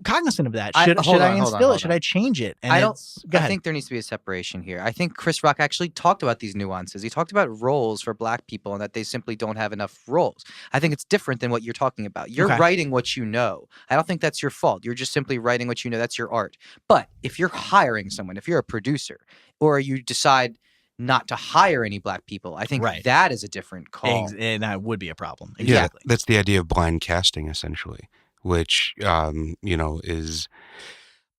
cognizant of that? Should I instill it? Should I change it? And I don't. Go I ahead. think there needs to be a separation here. I think Chris Rock actually talked about these nuances. He talked about roles for black people and that they simply don't have enough roles. I think it's different than what you're talking about. You're Okay. writing what you know. I don't think that's your fault. You're just simply writing what you know. That's your art. But if you're hiring someone, if you're a producer, or you decide not to hire any black people, I think Right. that is a different call. And that would be a problem. Yeah, Exactly. that's the idea of blind casting, essentially, which is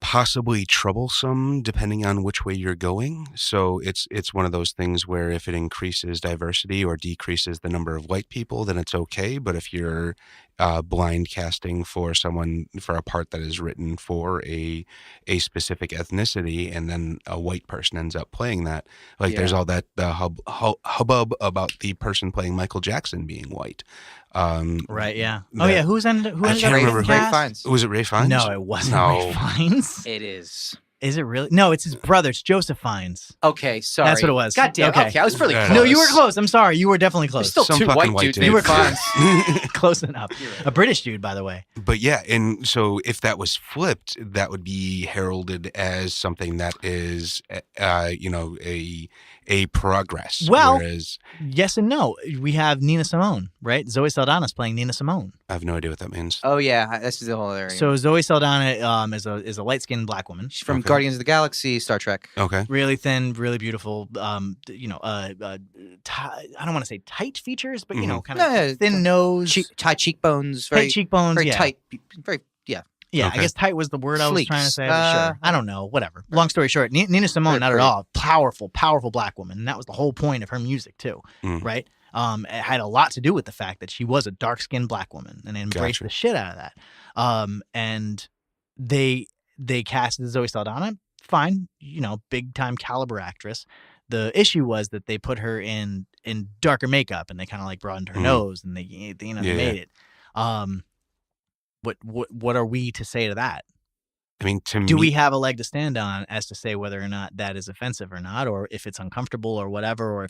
possibly troublesome depending on which way you're going. So it's one of those things where if it increases diversity or decreases the number of white people, then it's okay. But if you're blind casting for a part that is written for a specific ethnicity, and then a white person ends up playing that, like there's all that hubbub about the person playing Michael Jackson being white. Right. Yeah. that- Who ended I up can't remember getting who- cast? Fines. Was it Ray Fiennes? No, it wasn't No. Ray Fiennes. It is. Is it really? No, it's his brother. It's Joseph Fiennes. Okay, sorry. That's what it was. God damn. Okay. Okay, I was really Yeah, close. No, you were close. I'm sorry. You were definitely There's close. still Some two fucking white white dudes dude. named You were Fines. close enough. A British dude, by the way. But yeah, and so if that was flipped, that would be heralded as something that is, a progress. Well- Whereas Yes and no. We have Nina Simone, right? Zoe Saldana's playing Nina Simone. I have no idea what that means. Oh yeah, this is the whole area. So Zoe Saldana is a light skinned black woman. She's from Okay. Guardians of the Galaxy, Star Trek. Okay. Really thin, really beautiful. I don't want to say tight features, but kind of Yeah, thin nose, Tight cheekbones, tight cheekbones, very yeah. tight, very yeah. Yeah, Okay. I guess tight was the word I was trying to Sleeks. say. But sure. I don't know. Whatever. Long story short, Nina Simone, They're not at pretty. all. Powerful black woman. And that was the whole point of her music, too. Mm. Right? It had a lot to do with the fact that she was a dark-skinned black woman and embraced Gotcha. the shit out of that. And they casted Zoe Saldana. Fine. Big-time caliber actress. The issue was that they put her in darker makeup and they kind of like broadened her nose and they made it. What are we to say to that? I mean, to Do me, we have a leg to stand on as to say whether or not that is offensive or not, or if it's uncomfortable or whatever, or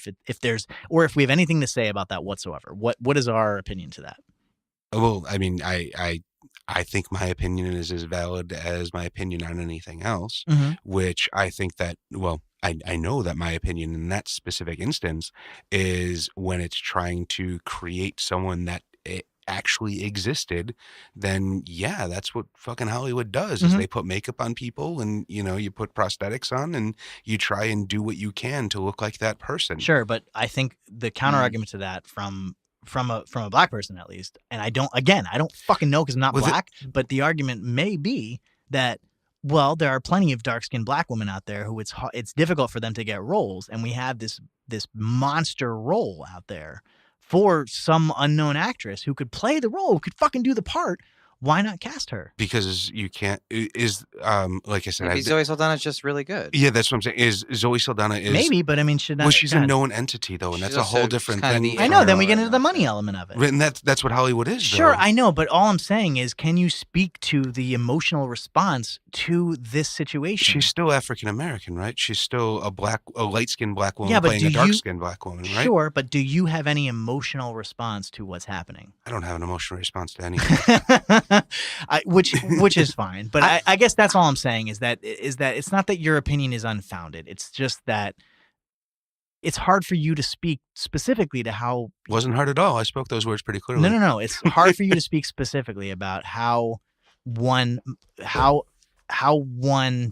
if we have anything to say about that whatsoever? What is our opinion to that? well, I mean, I think my opinion is as valid as my opinion on anything else, which I think that, well, I know that my opinion in that specific instance is when it's trying to create someone that it actually existed, then yeah, that's what fucking Hollywood does is they put makeup on people and, you put prosthetics on and you try and do what you can to look like that person. Sure, but I think the counter argument to that from a black person at least, and I don't fucking know because I'm not black, but the argument may be that, well, there are plenty of dark-skinned black women out there who it's difficult for them to get roles, and we have this monster role out there for some unknown actress who could play the role, who could fucking do the part. Why not cast her? Because you can't like I said, Maybe Zoe Saldana's just really good. yeah, that's what I'm saying. Is Zoe Saldana is Maybe, but I mean, should not. well, she's a God. known entity though, and She's that's a also whole different kind of thing. the I know. Then Right. we get into the money element of it. And that's what Hollywood is. Sure, though. I know, but all I'm saying is, can you speak to the emotional response to this situation? She's still African American, right? She's still a light-skinned black woman Yeah, but playing do a you- dark-skinned black woman, right? Sure, but do you have any emotional response to what's happening? I don't have an emotional response to anything. Which is fine, but I guess that's all I'm saying is that it's not that your opinion is unfounded. It's just that it's hard for you to speak specifically to how. Wasn't hard at all. I spoke those words pretty clearly. No. It's hard for you to speak specifically about how one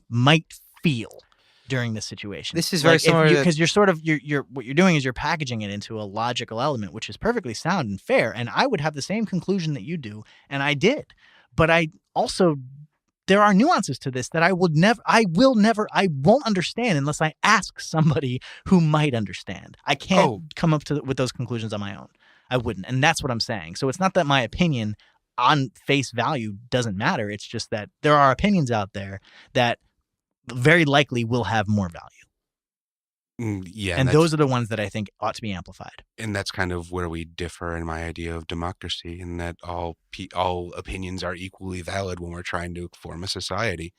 might feel during this situation. This is very similar to- because you're what you're doing is you're packaging it into a logical element, which is perfectly sound and fair. And I would have the same conclusion that you do, and I did. But there are nuances to this that I won't understand unless I ask somebody who might understand. I can't come up with those conclusions on my own. I wouldn't. And that's what I'm saying. So it's not that my opinion on face value doesn't matter. It's just that there are opinions out there that very likely will have more value. Yeah, and those are the ones that I think ought to be amplified. And that's kind of where we differ in my idea of democracy, in that all opinions are equally valid when we're trying to form a society.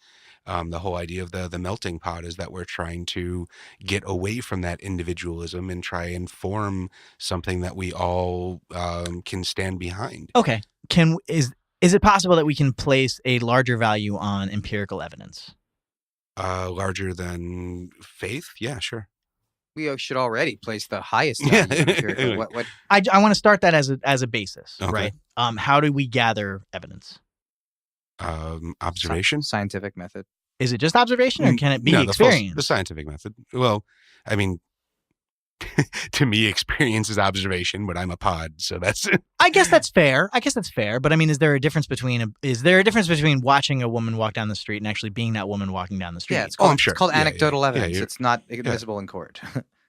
The whole idea of the melting pot is that we're trying to get away from that individualism and try and form something that we all can stand behind. Okay. Is it possible that we can place a larger value on empirical evidence? Larger than faith? Yeah, sure. We should already place the highest value in empirical. What I want to start that as a basis, Okay. right? How do we gather evidence? Observation? Scientific method. Is it just observation, or can it be experience? The scientific method. Well, I mean, to me, experience is observation, but I'm a pod, so that's it. I guess that's fair. But I mean, is there a difference between watching a woman walk down the street and actually being that woman walking down the street? Yeah, it's I'm called, sure. it's called Yeah, anecdotal yeah, evidence. yeah. It's not admissible in court.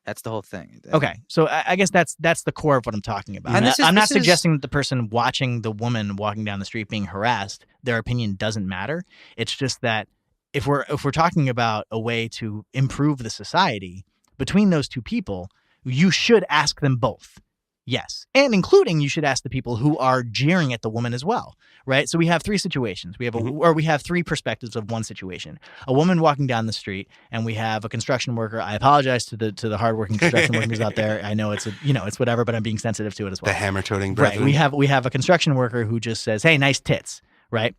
That's the whole thing. Okay, so I guess that's the core of what I'm talking about. And I'm not this is- suggesting that the person watching the woman walking down the street being harassed, their opinion doesn't matter. It's just that if we're talking about a way to improve the society between those two people, you should ask them both. Yes. And including you should ask the people who are jeering at the woman as well, right? So we have three situations. We have three perspectives of one situation. A woman walking down the street, and we have a construction worker. I apologize to the hardworking construction workers out there. I know it's whatever, but I'm being sensitive to it as well. The hammer-toting Right. brethren. We have a construction worker who just says, "Hey, nice tits," right?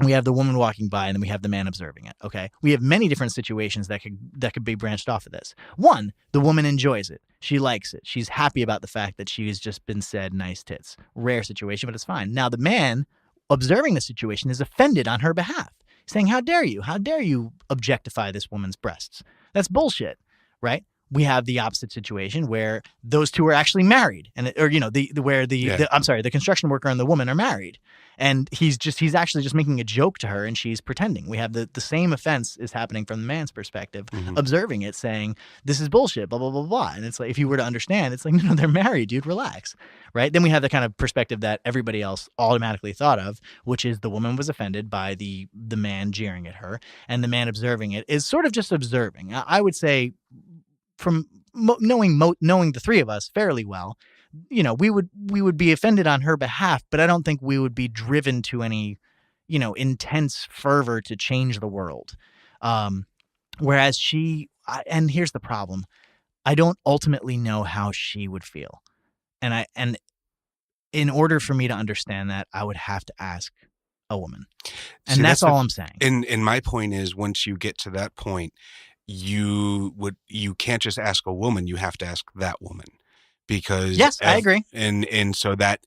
We have the woman walking by, and then we have the man observing it. Okay, we have many different situations that could be branched off of this. One, the woman enjoys it; she likes it. She's happy about the fact that she has just been said "nice tits." Rare situation, but it's fine. Now, the man observing the situation is offended on her behalf, saying, "How dare you? How dare you objectify this woman's breasts? That's bullshit." Right? we have the opposite situation where those two are actually married, and the construction worker and the woman are married, and he's actually just making a joke to her, and she's pretending. We have the same offense is happening from the man's perspective, observing it, saying this is bullshit, blah blah blah blah. And it's like, if you were to understand, it's like, no, they're married, dude, relax, right? Then we have the kind of perspective that everybody else automatically thought of, which is the woman was offended by the man jeering at her, and the man observing it is sort of just observing. I would say, from knowing the three of us fairly well, we would be offended on her behalf, but I don't think we would be driven to any, intense fervor to change the world. Whereas and here's the problem, I don't ultimately know how she would feel, and in order for me to understand that, I would have to ask a woman, and that's all I'm saying. And my point is, once you get to that point, you can't just ask a woman, you have to ask that woman, because yes, I agree. And so that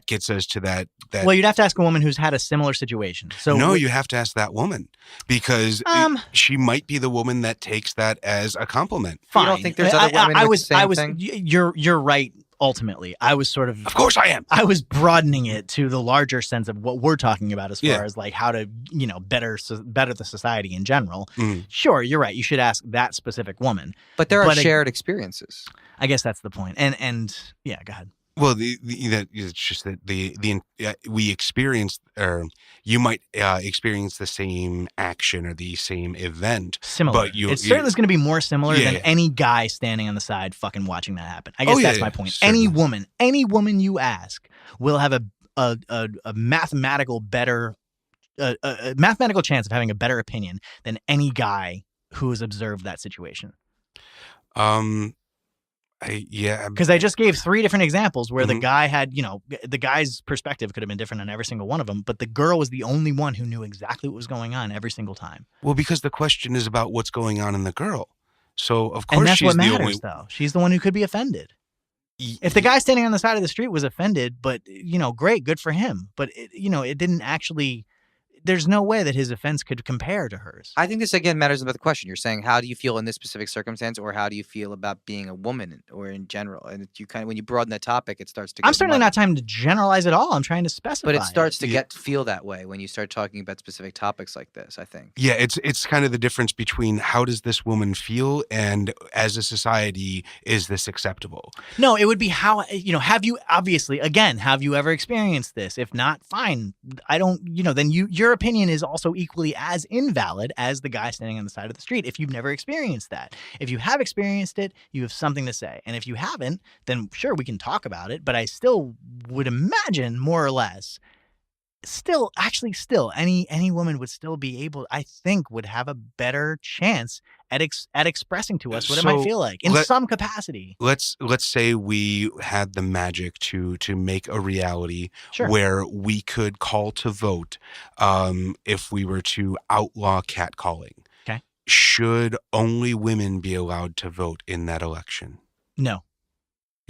gets us to that. Well, you'd have to ask a woman who's had a similar situation. So no, you have to ask that woman, because she might be the woman that takes that as a compliment. Fine. You don't think there's other women with the same thing? You're right. Ultimately, I was sort of course I am. I was broadening it to the larger sense of what we're talking about, as far as like how to, better the society in general. Sure, you're right. You should ask that specific woman. But there are shared experiences. I guess that's the point. And yeah, go ahead. Well, it's just that we experienced, or you might experience the same action or the same event. Similar. But it's certainly going to be more similar than any guy standing on the side fucking watching that happen. I guess that's my point. Certainly. Any woman you ask will have a mathematical chance of having a better opinion than any guy who has observed that situation. Because I just gave 3 different examples where the guy had, the guy's perspective could have been different on every single one of them, but the girl was the only one who knew exactly what was going on every single time. Well, because the question is about what's going on in the girl. So, of course, and that's she's what matters, the only... though. She's the one who could be offended. If the guy standing on the side of the street was offended, but, great, good for him. But, it didn't actually... There's no way that his offense could compare to hers. I think this, again, matters about the question. You're saying, how do you feel in this specific circumstance, or how do you feel about being a woman, or in general? And you when you broaden that topic, it starts to get I'm certainly not trying to generalize at all. I'm trying to specify. But it starts to feel that way when you start talking about specific topics like this, I think. Yeah, it's kind of the difference between how does this woman feel, and as a society, is this acceptable? No, it would be how, have you ever experienced this? If not, fine. I don't, then your opinion is also equally as invalid as the guy standing on the side of the street if you've never experienced that. If you have experienced it, you have something to say. And if you haven't, then sure, we can talk about it, but I still would imagine, more or less, any woman would still be able, I think, would have a better chance at expressing to us what it might feel like in some capacity. Let's say we had the magic to make a reality where we could call to vote if we were to outlaw catcalling. Okay. Should only women be allowed to vote in that election? No.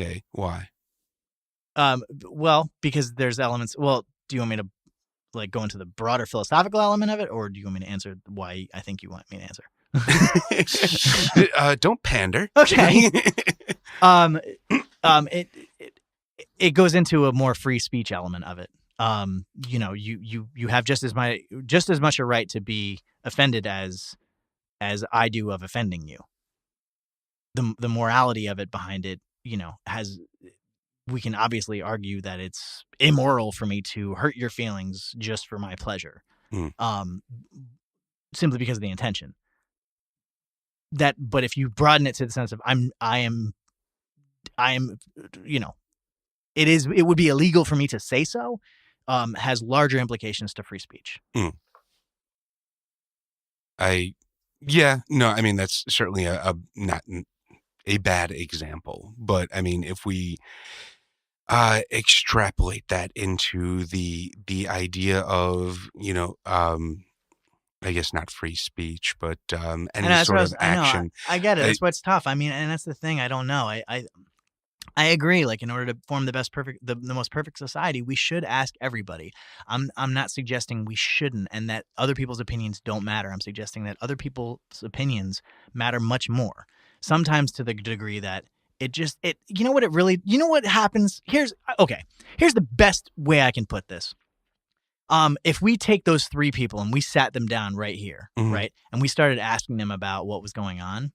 Okay. Why? Well, because there's elements. Well, do you want me to go into the broader philosophical element of it, or do you want me to answer why I think you want me to answer? Don't pander. Okay. It goes into a more free speech element of it. You have just as much a right to be offended as I do of offending you. The morality of it behind it, we can obviously argue that it's immoral for me to hurt your feelings just for my pleasure, simply because of the intention. But if you broaden it to the sense of I am, it would be illegal for me to say so, has larger implications to free speech. I mean, that's certainly not a bad example, but I mean, if we extrapolate that into the idea of, I guess not free speech, but any sort of action. I get it. That's what's tough. I mean, and that's the thing. I don't know. I agree. In order to form the most perfect society, we should ask everybody. I'm not suggesting we shouldn't, and that other people's opinions don't matter. I'm suggesting that other people's opinions matter much more. sometimes to the degree that you know what happens? Here's the best way I can put this. If we take those 3 people and we sat them down right here, right, and we started asking them about what was going on,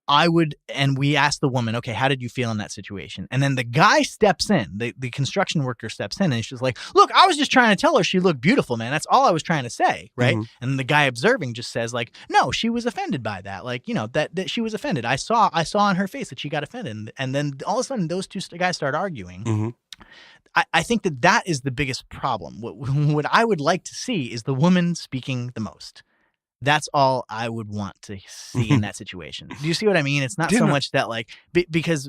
I would, and we asked the woman, okay, how did you feel in that situation? And then the guy steps in, the construction worker steps in, and he's just like, look, I was just trying to tell her she looked beautiful, man. That's all I was trying to say, right? And the guy observing just says like, no, she was offended by that. Like, you know, that she was offended. I saw on her face that she got offended. And then all of a sudden those 2 guys start arguing. I think that is the biggest problem. What I would like to see is the woman speaking the most. That's all I would want to see in that situation. Do you see what I mean? It's not so much that like because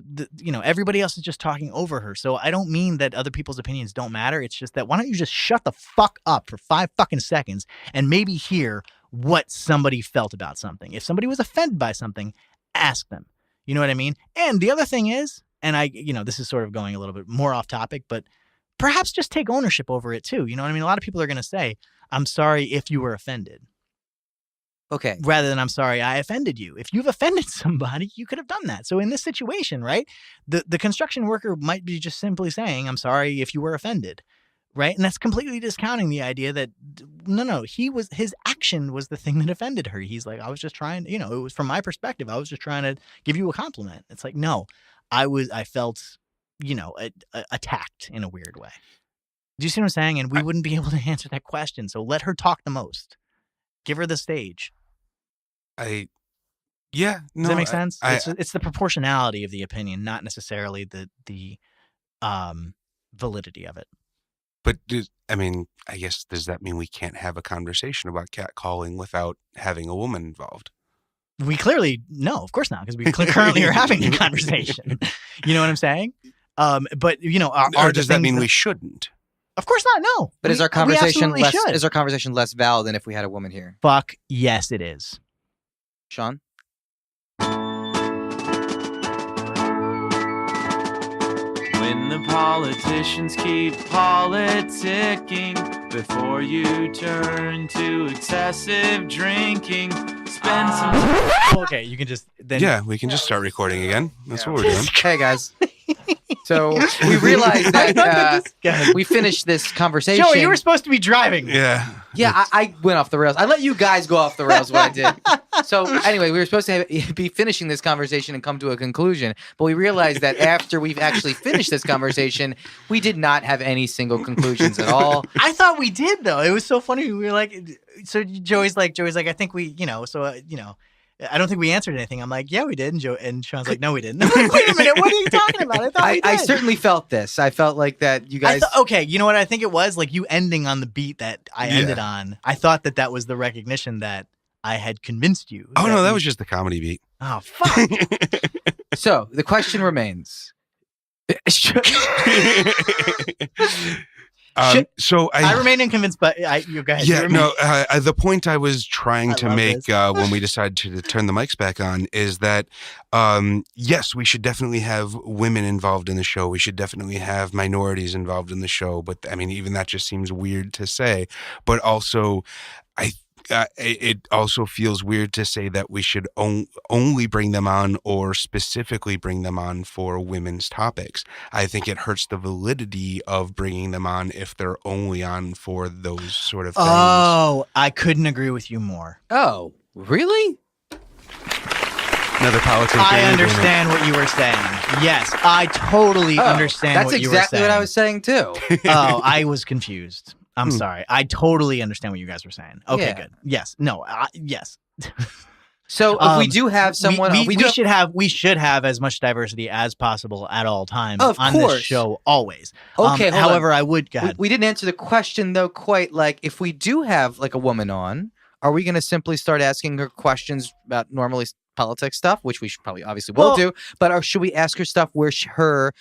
everybody else is just talking over her. So I don't mean that other people's opinions don't matter. It's just that why don't you just shut the fuck up for 5 fucking seconds and maybe hear what somebody felt about something. If somebody was offended by something, ask them. You know what I mean? And the other thing is, and this is sort of going a little bit more off topic, but perhaps just take ownership over it too. You know what I mean? A lot of people are going to say, I'm sorry if you were offended. Okay. Rather than I'm sorry I offended you. If you've offended somebody, you could have done that. So in this situation, right, the construction worker might be just simply saying, I'm sorry if you were offended, right? And that's completely discounting the idea that, no, his action was the thing that offended her. He's like, I was just trying, it was from my perspective, I was just trying to give you a compliment. It's like, no, I felt, attacked in a weird way. Do you see what I'm saying? And we wouldn't be able to answer that question. So let her talk the most. Give her the stage. Does that make sense? It's the proportionality of the opinion, not necessarily the validity of it. But I guess, does that mean we can't have a conversation about catcalling without having a woman involved? We clearly, no, of course not, because we currently are having a conversation. You know what I'm saying? But or does that mean we shouldn't? Of course not. No. But is our conversation less valid than if we had a woman here? Fuck yes, it is. Sean? When the politicians keep politicking, before you turn to excessive drinking, spend some time. Okay, you can just then. Yeah, we can just start recording again. That's what we're doing. Hey guys. So we realized that we finished this conversation. Joey, you were supposed to be driving. Yeah. Yeah, I went off the rails. I let you guys go off the rails what I did. So anyway, we were supposed to be finishing this conversation and come to a conclusion, but we realized that after we've actually finished this conversation, we did not have any single conclusions at all. I thought we did though. It was so funny. We were like, so Joey's like, I think we, I don't think we answered anything. I'm like, yeah, we did. And Sean's like, no, we didn't. I'm like, wait a minute, what are you talking about? I thought we did. I certainly felt this. I felt like that you guys. Okay, you know what I think it was? Like you ending on the beat that I ended on. I thought that was the recognition that I had convinced you. Oh, no, that was just the comedy beat. Oh, fuck. So the question remains. I remain unconvinced, but you guys. Yeah, the point I was trying to make when we decided to turn the mics back on is that, yes, we should definitely have women involved in the show. We should definitely have minorities involved in the show. But I mean, even that just seems weird to say. But also, it also feels weird to say that we should only bring them on or specifically bring them on for women's topics. I think it hurts the validity of bringing them on if they're only on for those sort of things. Oh, I couldn't agree with you more. Oh, really? Another politician. I understand what you were saying. Yes, I totally understand what you were saying. That's exactly what I was saying too. Oh, I was confused. I'm sorry. I totally understand what you guys were saying. Okay, good. Yes. No. Yes. So if we do have someone, we should have as much diversity as possible at all times on this show. Always. Okay. However, I would. We didn't answer the question though. Quite like if we do have like a woman on, are we going to simply start asking her questions about normally politics stuff, which we should probably obviously will do, but should we ask her stuff where her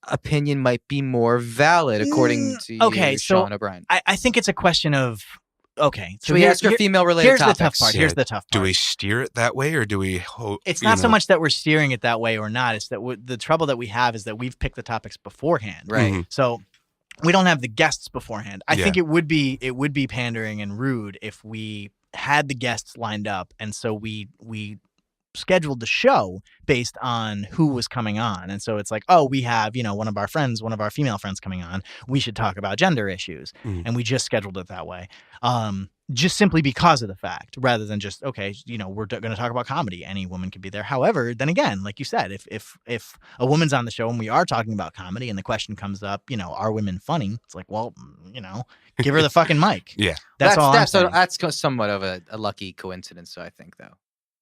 opinion might be more valid according to you, Sean O'Brien? I think it's a question of so should we ask her female-related topics? The tough part. Here's the tough part. Do we steer it that way, or do we hope? It's not so much that we're steering it that way or not. It's that the trouble that we have is that we've picked the topics beforehand, right? Mm-hmm. So we don't have the guests beforehand. I think it would be pandering and rude if we had the guests lined up, and so we scheduled the show based on who was coming on. And so it's like, oh, we have, one of our female friends coming on. We should talk about gender issues. And we just scheduled it that way. Just simply because of the fact, rather than just, okay, we're going to talk about comedy. Any woman could be there. However, then again, like you said, if a woman's on the show and we are talking about comedy and the question comes up, are women funny? It's like, well, give her the fucking mic. Yeah. That's all I'm saying. That's somewhat of a lucky coincidence, so I think, though.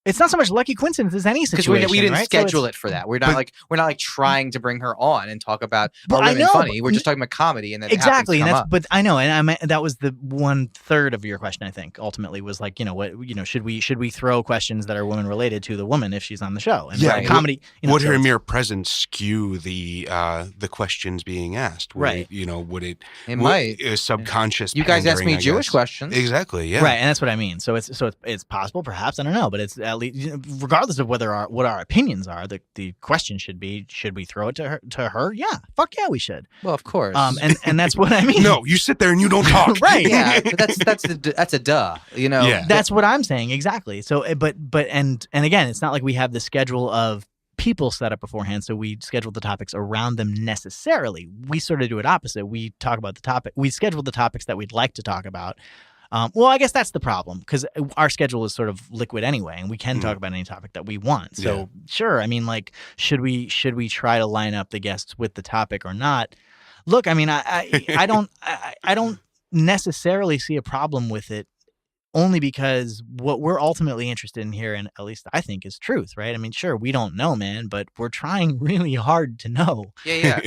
It's not so much lucky coincidence as any situation, because we didn't right? schedule it for that. We're not trying to bring her on and talk about women funny. We're just talking about comedy, and then exactly. And that's, but I know, and that was the 1/3 of your question. I think ultimately was like, should we throw questions that are women related to the woman if she's on the show? And comedy. Would her mere presence skew the questions being asked? Right. Would it? It might. Subconscious. You guys asked me pandering, Jewish questions. Exactly. Yeah. Right, and that's what I mean. So it's possible, perhaps, I don't know, but it's at least, regardless of what our opinions are, the question should be: should we throw it to her? Yeah, fuck yeah, we should. Well, of course. And that's what I mean. No, you sit there and you don't talk. Right. Yeah, but that's a duh. Yeah. That's what I'm saying exactly. So, but and again, it's not like we have the schedule of people set up beforehand, so we schedule the topics around them necessarily. We sort of do it opposite. We talk about the topic. We schedule the topics that we'd like to talk about. Well, I guess that's the problem, because our schedule is sort of liquid anyway, and we can talk about any topic that we want. So sure, I mean, like, should we try to line up the guests with the topic or not? Look, I mean, I don't necessarily see a problem with it, only because what we're ultimately interested in here, and at least I think, is truth, right? I mean, sure, we don't know, man, but we're trying really hard to know. Yeah.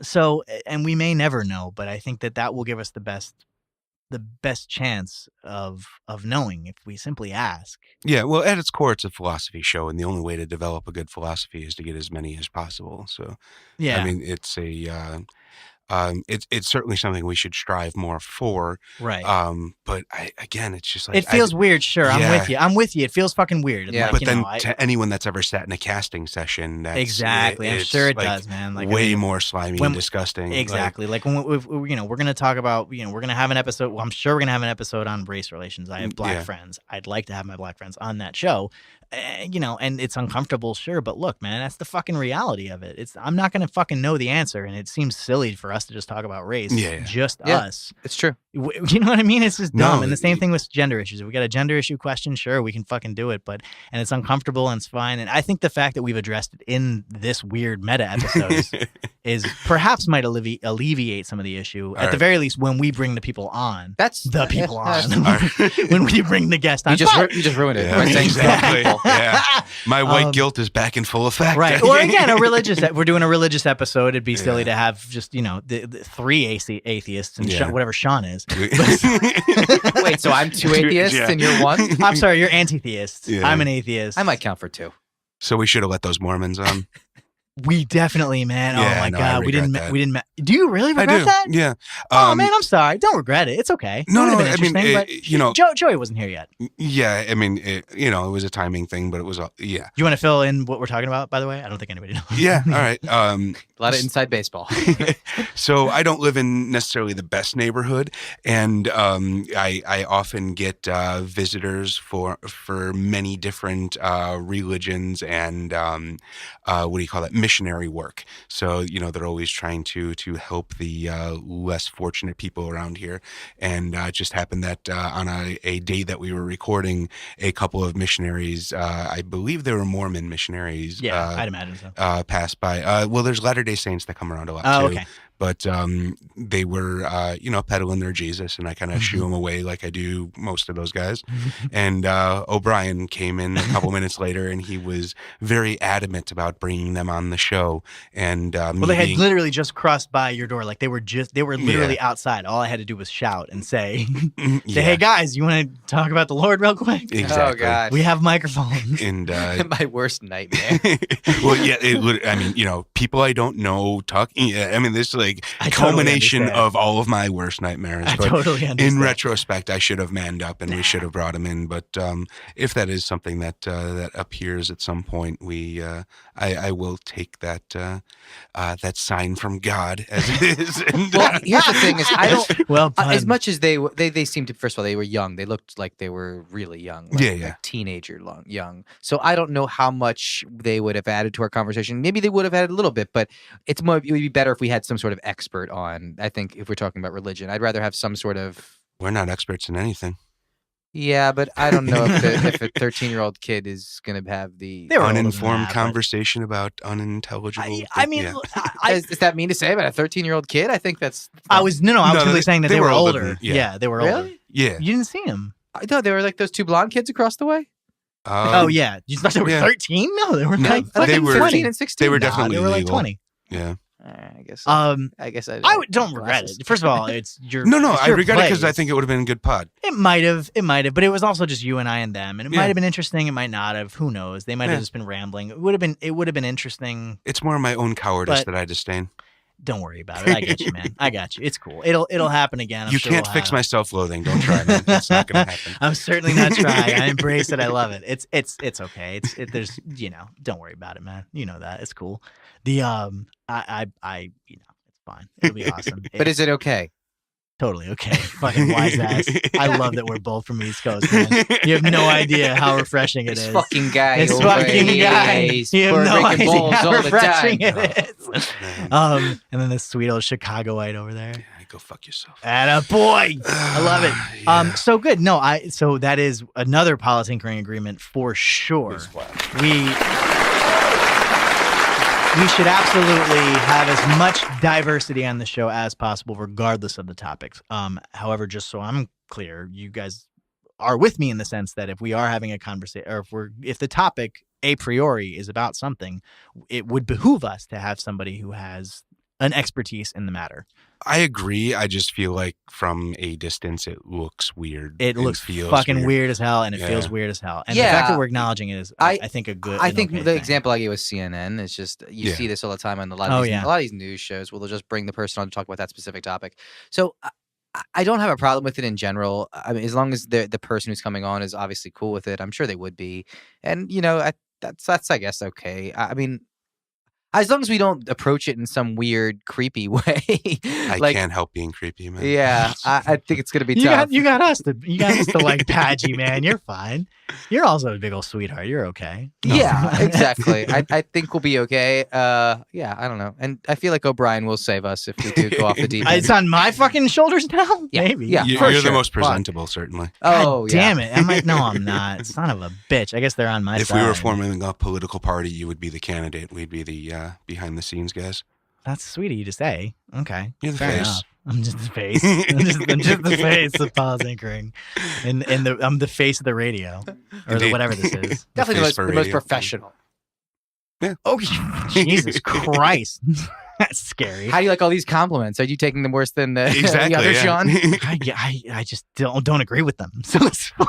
So, and we may never know, but I think that will give us the best chance of knowing if we simply ask. Yeah, well, at its core, it's a philosophy show, and the only way to develop a good philosophy is to get as many as possible. So, yeah, I mean, it's it's certainly something we should strive more for. Right. But it's just like, it feels weird. Sure, I'm with you. It feels fucking weird. Yeah. But then to anyone that's ever sat in a casting session, that's exactly. I'm sure it does, man. Like, way more slimy and disgusting. Exactly. Like when we're going to talk about, we're going to have an episode. Well, I'm sure we're going to have an episode on race relations. I have black friends. I'd like to have my black friends on that show. And it's uncomfortable, sure, but look, man, that's the fucking reality of it. I'm not going to fucking know the answer, and it seems silly for us to just talk about race. Just us. It's true. You know what I mean? It's just dumb. And the same thing with gender issues. If we got a gender issue question, sure, we can fucking do it, and it's uncomfortable and it's fine. And I think the fact that we've addressed it in this weird meta episode is perhaps might alleviate some of the issue. At the very least, when we bring the people on. That's the people on. When we bring the guest on. You just ruined it. Yeah, exactly. Yeah. My white guilt is back in full effect. Right. Or again, we're doing a religious episode. It'd be silly to have just, the 3 atheists and whatever Sean is. Wait, so I'm 2 atheists and you're 1? I'm sorry, you're anti-theist. Yeah. I'm an atheist. I might count for 2. So we should have let those Mormons on. We definitely, man. Yeah, oh my no, God, we didn't. Do you really I regret do. that? Yeah. Oh man, I'm sorry. Don't regret it. It's okay. No, it would have I been mean, interesting, but Joey wasn't here yet. Yeah, I mean, it was a timing thing, but it was yeah. You want to fill in what we're talking about? By the way, I don't think anybody knows. Yeah. All right. A lot of inside baseball. So I don't live in necessarily the best neighborhood, and I often get visitors for many different religions and what do you call that, missionary work. So they're always trying to help the less fortunate people around here, and it just happened that on a day that we were recording, a couple of missionaries, I believe they were Mormon missionaries. Yeah, I'd imagine so. Passed by. Well, there's Latter-day Saints that come around a lot too. Okay. But they were, peddling their Jesus, and I kind of shoo them away like I do most of those guys. And O'Brien came in a couple minutes later, and he was very adamant about bringing them on the show. And they had literally just crossed by your door, like they were literally outside. All I had to do was shout and say, "Hey guys, you want to talk about the Lord real quick?" Exactly. Oh God, we have microphones. And my worst nightmare. well, yeah, I mean, people I don't know talking. I mean, this like. like I totally culmination understand. of all of my worst nightmares. I But totally understand. in retrospect, I should have manned up and we should have brought him in. But if that is something that that appears at some point, I will take that that sign from God as it is. And, Well, here's the thing: is I don't. Well, As much as they seemed to, first of all, they were young. They looked like they were really young. Like teenager young. So I don't know how much they would have added to our conversation. Maybe they would have added a little bit, but it would be better if we had some sort of expert on. I think if we're talking about religion, I'd rather have some sort of. we're not experts in anything. Yeah, but I don't know if a 13-year-old kid is going to have the They were older than Uninformed that, but- conversation about unintelligible. I mean, yeah. Is that mean to say about a 13-year-old kid? I think that's. I was completely saying that they were older. than- Yeah, they were older. Really? Yeah. You didn't see him. I thought they were like those two blonde kids across the way. Oh yeah, you thought they were yeah. 13? No, they were No, like I thought they were were- 13 and 16. they were Nah, definitely they were like legal. 20. Yeah. I guess. I don't regret glasses. it. First of all, it's your No, it's I your regret it because I place. think it would have been a good pod. It might have, but it was also just you and I and them, and it Yeah. might have been interesting. It might not have. Who knows? They might Yeah. have just been rambling. It would have been interesting. It's more my own cowardice But- that I disdain. Don't worry about it. I get you, man. I got you. It's cool. It'll happen again. I'm You sure can't we'll fix have- my self-loathing. Don't try, man. It's not going to happen. I'm certainly not trying. I embrace it. I love it. It's okay. There's don't worry about it, man. You know that. It's cool. The I it's fine. It'll be awesome. But is it okay? Totally okay. Fucking wise ass. I love that we're both from the East Coast, man. You have no idea how refreshing it This is. fucking guy. This over fucking here, guy. he's You have Puerto no Rican idea balls how all the refreshing time. it is. Man. And then the sweet old Chicagoite over there. Yeah, go fuck yourself. Atta boy. I love it. Yeah. So good. No, so that is another Politinkering agreement for sure. We should absolutely have as much diversity on the show as possible, regardless of the topics. However, just so I'm clear, you guys are with me in the sense that if we are having a conversation, or if the topic a priori is about something, it would behoove us to have somebody who has an expertise in the matter. I agree. I just feel like from a distance, it looks weird. It looks feels fucking weird as hell, and it Yeah. feels weird as hell. And Yeah. the fact that we're acknowledging it is, I think, a good. I an think okay the thing. example I gave was CNN. It's just you Yeah. see this all the time on a lot Oh, of these, yeah. a lot of these news shows where they'll just bring the person on to talk about that specific topic. So I don't have a problem with it in general. I mean, as long as the person who's coming on is obviously cool with it, I'm sure they would be. And that's I guess okay. I mean, as long as we don't approach it in some weird, creepy way. I can't help being creepy, man. Yeah, I think it's gonna be tough. You got us to like Padgy, man. You're fine. You're also a big old sweetheart. You're okay. Yeah, exactly. I think we'll be okay. Yeah, I don't know. And I feel like O'Brien will save us if we do go off the deep end. It's on my fucking shoulders now. Yeah, Maybe. yeah. You're for the sure. most Fuck. presentable, certainly. Oh, God yeah. damn it. No, I'm not. Son of a bitch. I guess they're on my If side. we were forming a political party, you would be the candidate. We'd be the behind-the-scenes guys. That's sweet of you to say. Okay. You're the Fair face. enough. I'm just the face. I'm just the face of Politinkering. And I'm the face of the radio. Or Indeed. whatever this is. Definitely face the for most radio. professional. Oh, Jesus Christ. That's scary. How do you like all these compliments? Are you taking them worse than Exactly. the other yeah. Sean? I just don't agree with them. So it's fine.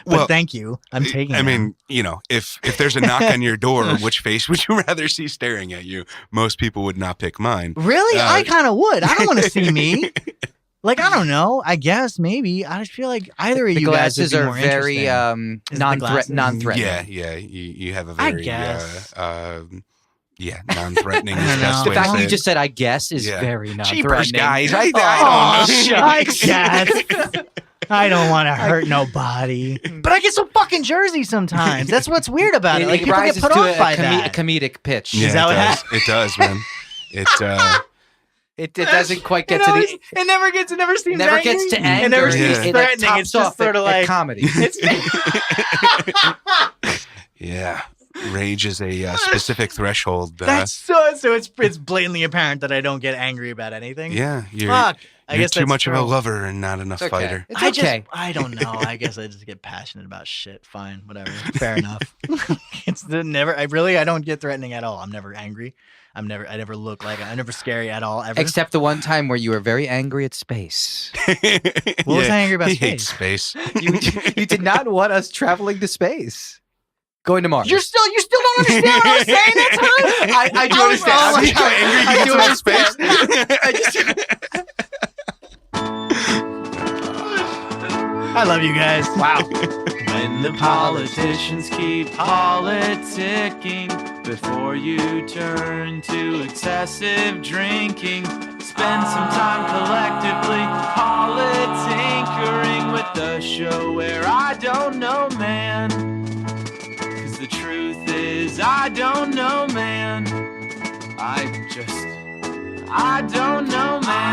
But Well, thank you. I'm taking I them. mean, if there's a knock on your door, which face would you rather see staring at you? Most people would not pick mine. Really? I kind of would. I don't want to see me. me. Like, I don't know. I guess maybe. I just feel like either of The you guys would glasses be are more very interesting. Is it the glasses? non-threatening. Yeah. You have a I very guess. non-threatening. I is don't the best know. The way to fact say that you it. just said "I guess" is Yeah. very non-threatening. Cheapers, guys. I Oh, don't know. I guess. I don't want to hurt nobody. But I get so fucking Jersey sometimes. That's what's weird about it. Like, people get rises put to off by that. a comedic pitch. Yeah, Is that it what does. It does, man. It doesn't quite get It to always- the. It never seems Never angry. gets to anger. It never Yeah. seems It threatening. tops It's just off sort of at like comedy. It's Yeah. Rage is a specific threshold. that's so it's blatantly apparent that I don't get angry about anything. Yeah. You're, Fuck. I you're guess too that's much of a true. lover and not enough It's okay. fighter. It's I okay. I don't know. I guess I just get passionate about shit. Fine, whatever. Fair enough. It's never. I don't get threatening at all. I'm never angry. I never look like. I'm never scary at all. Ever. Except the one time where you were very angry at space. What was I angry about He space? hates space. You did not want us traveling to space. Going to Mars. You still don't understand what I was saying that time? I do understand. See how angry he I gets do in his face? I love you guys. Wow. When the politicians keep politicking, before you turn to excessive drinking, spend some time collectively politinkering with the show where I don't know, man. 'Cause the truth is I don't know, man. I don't know, man. I don't know, man.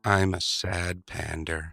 I'm a sad pander.